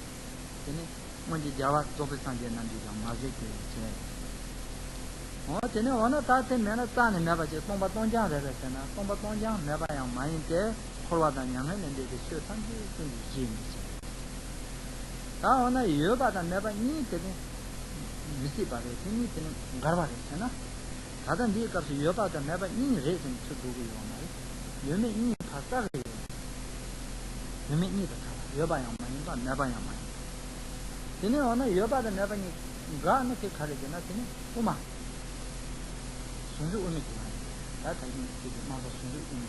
tene monji java zobe sanje nandi jam maje ke che o tene ona ta te mena ta ne meba je tomba tonjang de sana tomba tonjang meba yang mayin de kholwa da nyang ne de shu sanje sunji jin 다 오나 여바다 내가 니 때문에 미시 바래 니 때문에 가르바래잖아 다른 네 값이 여바다 내가 니 레슨 쳐두고 요말 여매 니 파사래 여매 니도 여바야 많이다 내바야 많이 근데 오나 여바다 내가 니 가는 게 가르잖아 근데 오마 순주 오미 다 다니 마서 순주 오미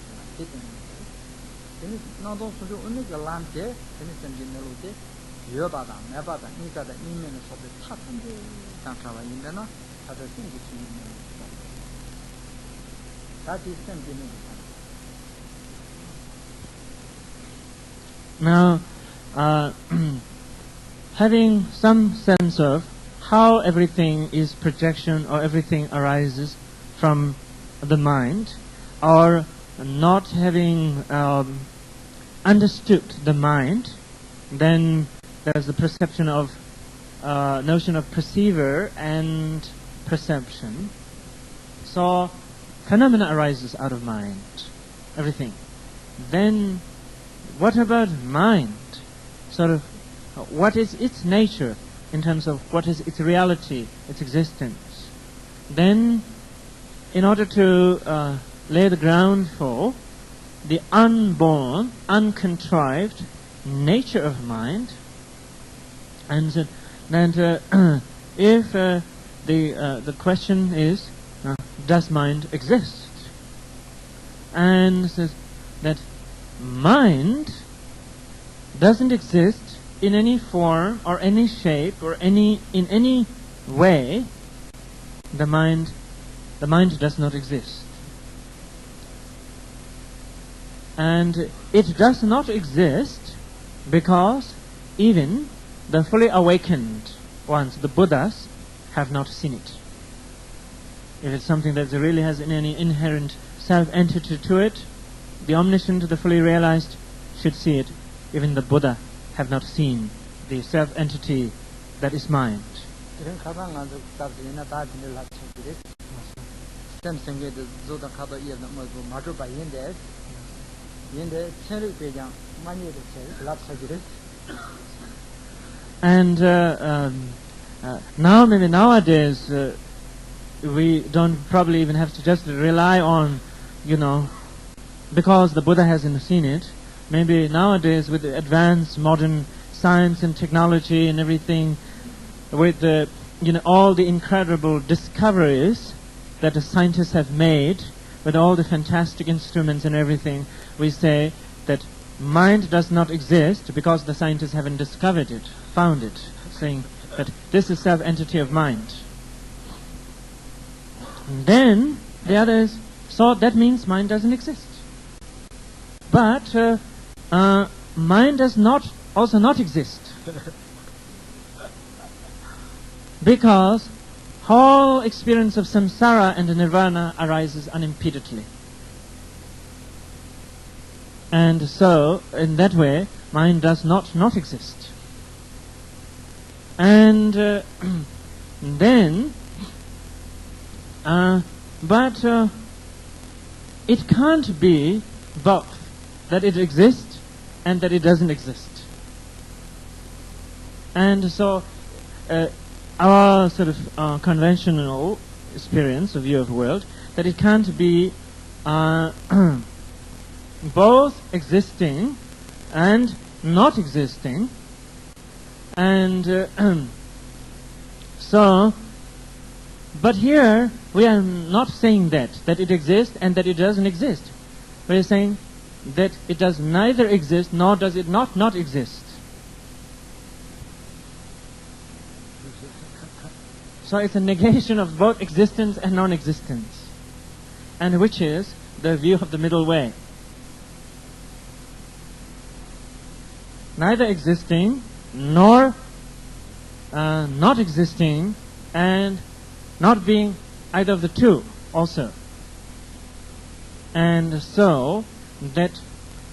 근데 나도 순주 오미 갈란테 근데 sem진으로데 여바다 매바다 니가다 이면의 소리 타던데 장차와 있는데나 다들 생기 주는 다시 생기는 Now, having some sense of how everything is projection or everything arises from the mind, or not having understood the mind, then there's the perception of notion of perceiver and perception. So phenomena arises out of mind, everything. Then what about mind? Sort of what is its nature in terms of what is its reality, its existence? Then in order to lay the ground for the unborn, uncontrived nature of mind, and then if the question is, does mind exist? And says that mind doesn't exist in any form or any shape or in any way. The mind does not exist, and it does not exist because even the fully awakened ones, the Buddhas, have not seen it. If it's something that really has any inherent self-entity to it, the omniscient, the fully realized, should see it. Even the Buddha have not seen the self-entity that is mind. And now, maybe nowadays, we don't probably even have to just rely on, because the Buddha hasn't seen it. Maybe nowadays, with the advanced modern science and technology and everything, with the, all the incredible discoveries that the scientists have made, with all the fantastic instruments and everything, we say that mind does not exist because the scientists haven't discovered it, found it, saying that this is self-entity of mind. And then the others, so that means mind doesn't exist. But mind does not also not exist because whole experience of samsara and nirvana arises unimpededly. And so, in that way, mind does not exist. And then, but it can't be both, that it exists and that it doesn't exist. And so, our sort of conventional experience or view of the world, that it can't be both existing and not existing. And so, but here we are not saying that it exists and that it doesn't exist. where he's saying that it does neither exist nor does it not exist. So it's a negation of both existence and non-existence, and which is the view of the middle way. Neither existing nor not existing, and not being either of the two also. And so that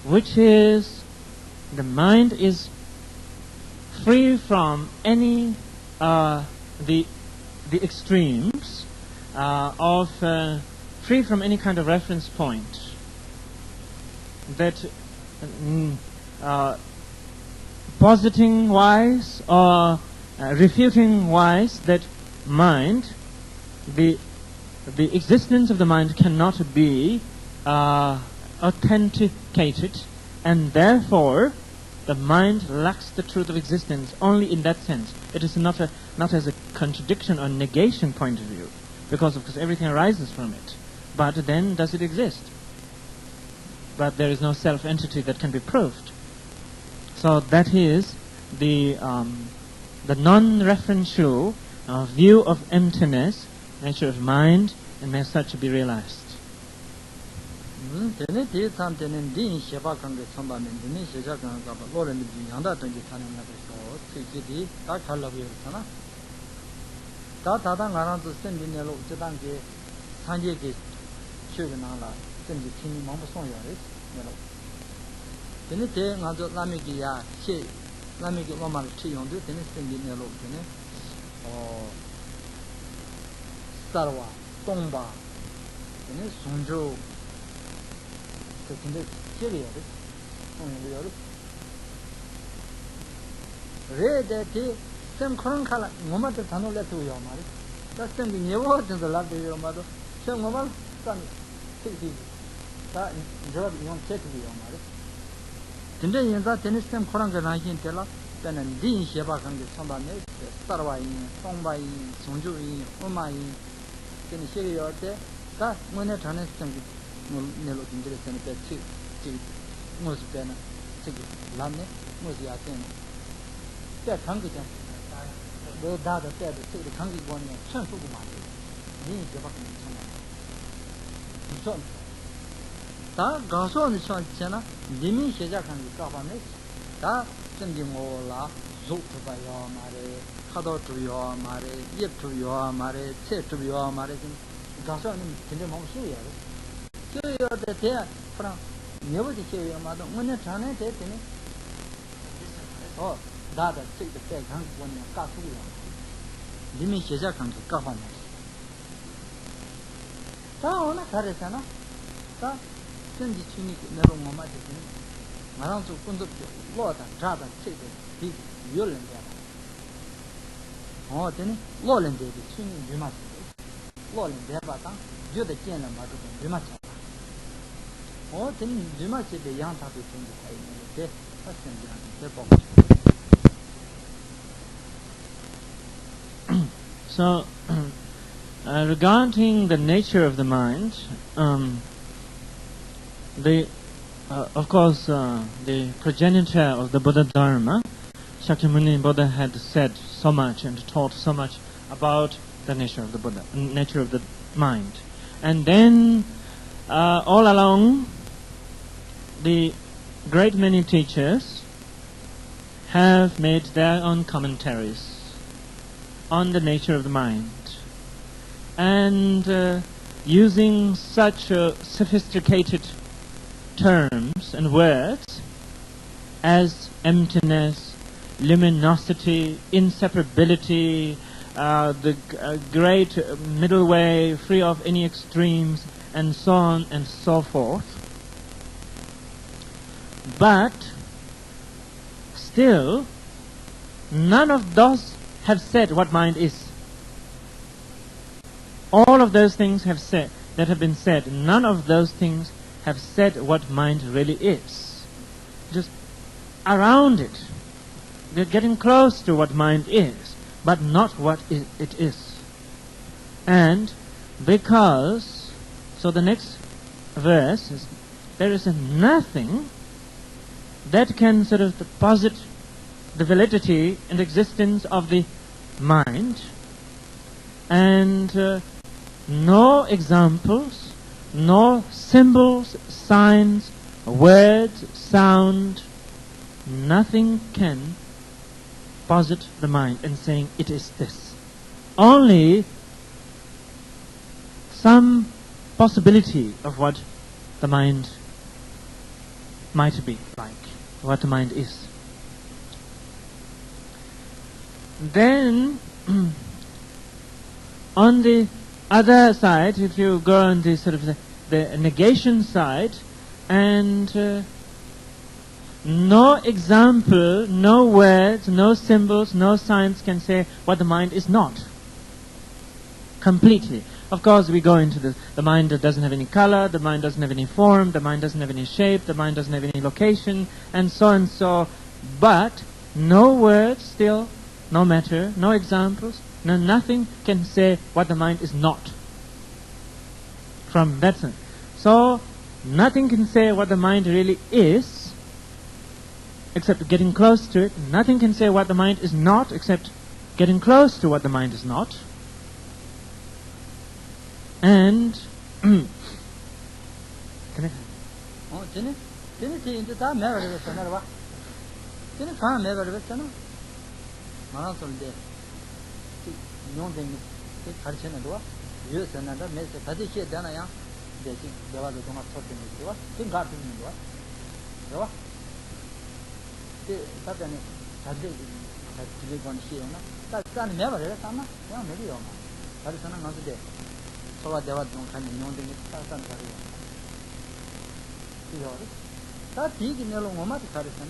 which is the mind is free from any the extremes of free from any kind of reference point that positing wise or refuting wise that mind, the existence of the mind cannot be authenticated, and therefore the mind lacks the truth of existence only in that sense. It is not as a contradiction or negation point of view, because of course everything arises from it. But then does it exist? But there is no self-entity that can be proved. So that is the non-referential view of emptiness, nature of mind, and may such be realized. So, regarding the nature of the mind, of course, the progenitor of the Buddha Dharma, Shakyamuni Buddha, had said so much and taught so much about the nature of the Buddha, nature of the mind. And then, all along, the great many teachers have made their own commentaries on the nature of the mind. And using such sophisticated terms and words as emptiness, luminosity, inseparability, the great middle way, free of any extremes, and so on and so forth. But still, none of those have said what mind is. All of those things have said that have been said. None of those things have said what mind really is. Just around it. They're getting close to what mind is, but not what it is. And because, so the next verse is there is nothing that can sort of posit the validity and existence of the mind, and no examples, no symbols, signs, words, sound, nothing can posit the mind and saying it is this. Only some possibility of what the mind might be like, what the mind is. Then, on the other side, if you go on the sort of the negation side, and no example, no words, no symbols, no signs can say what the mind is not. Completely. Of course, we go into the mind that doesn't have any color, the mind doesn't have any form, the mind doesn't have any shape, the mind doesn't have any location, and so. But no words still, no matter, no examples, nothing can say what the mind is not. From that sense. So, nothing can say what the mind really is, except getting close to it. Nothing can say what the mind is not, except getting close to what the mind is not. And can I? Oh, Jenny, into that married with another one. Jenny, find married with another. Marathon day. No thing, take Harchin and do use another message. Had it done a young, they think there was a not talking to us. Think God in the door. Suddenly, had to live on here. That's done never, Sana. Yeah, maybe on Harrison another day. So what there was no kind of knowing it. That big in a long moment, Harrison.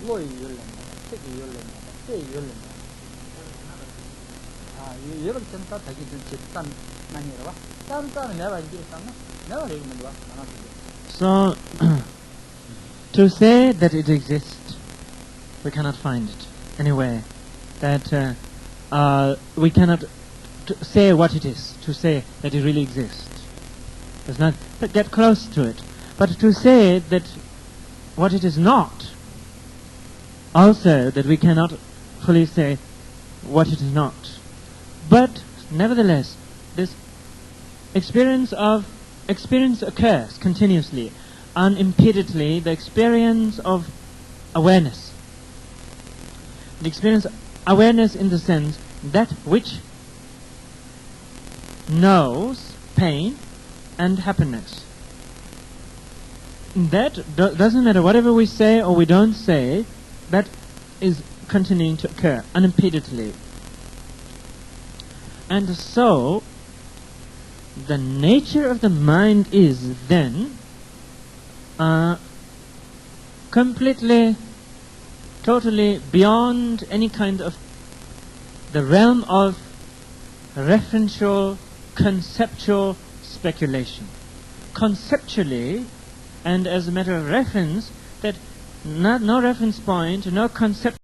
Loy, you'll take you'll say you'll you ever sent out a good son, Manila. Some never did some, never remember. So, to say that it exists, we cannot find it anywhere. That we cannot say what it is, to say that it really exists. Does not get close to it. But to say that what it is not, also that we cannot fully say what it is not. But nevertheless, this experience occurs continuously, unimpededly, the experience of awareness. The experience of awareness in the sense that which knows pain and happiness. That doesn't matter whatever we say or we don't say, that is continuing to occur unimpededly. And so, the nature of the mind is then completely, totally beyond any kind of the realm of referential, conceptual speculation. Conceptually, and as a matter of reference, that no reference point, no concept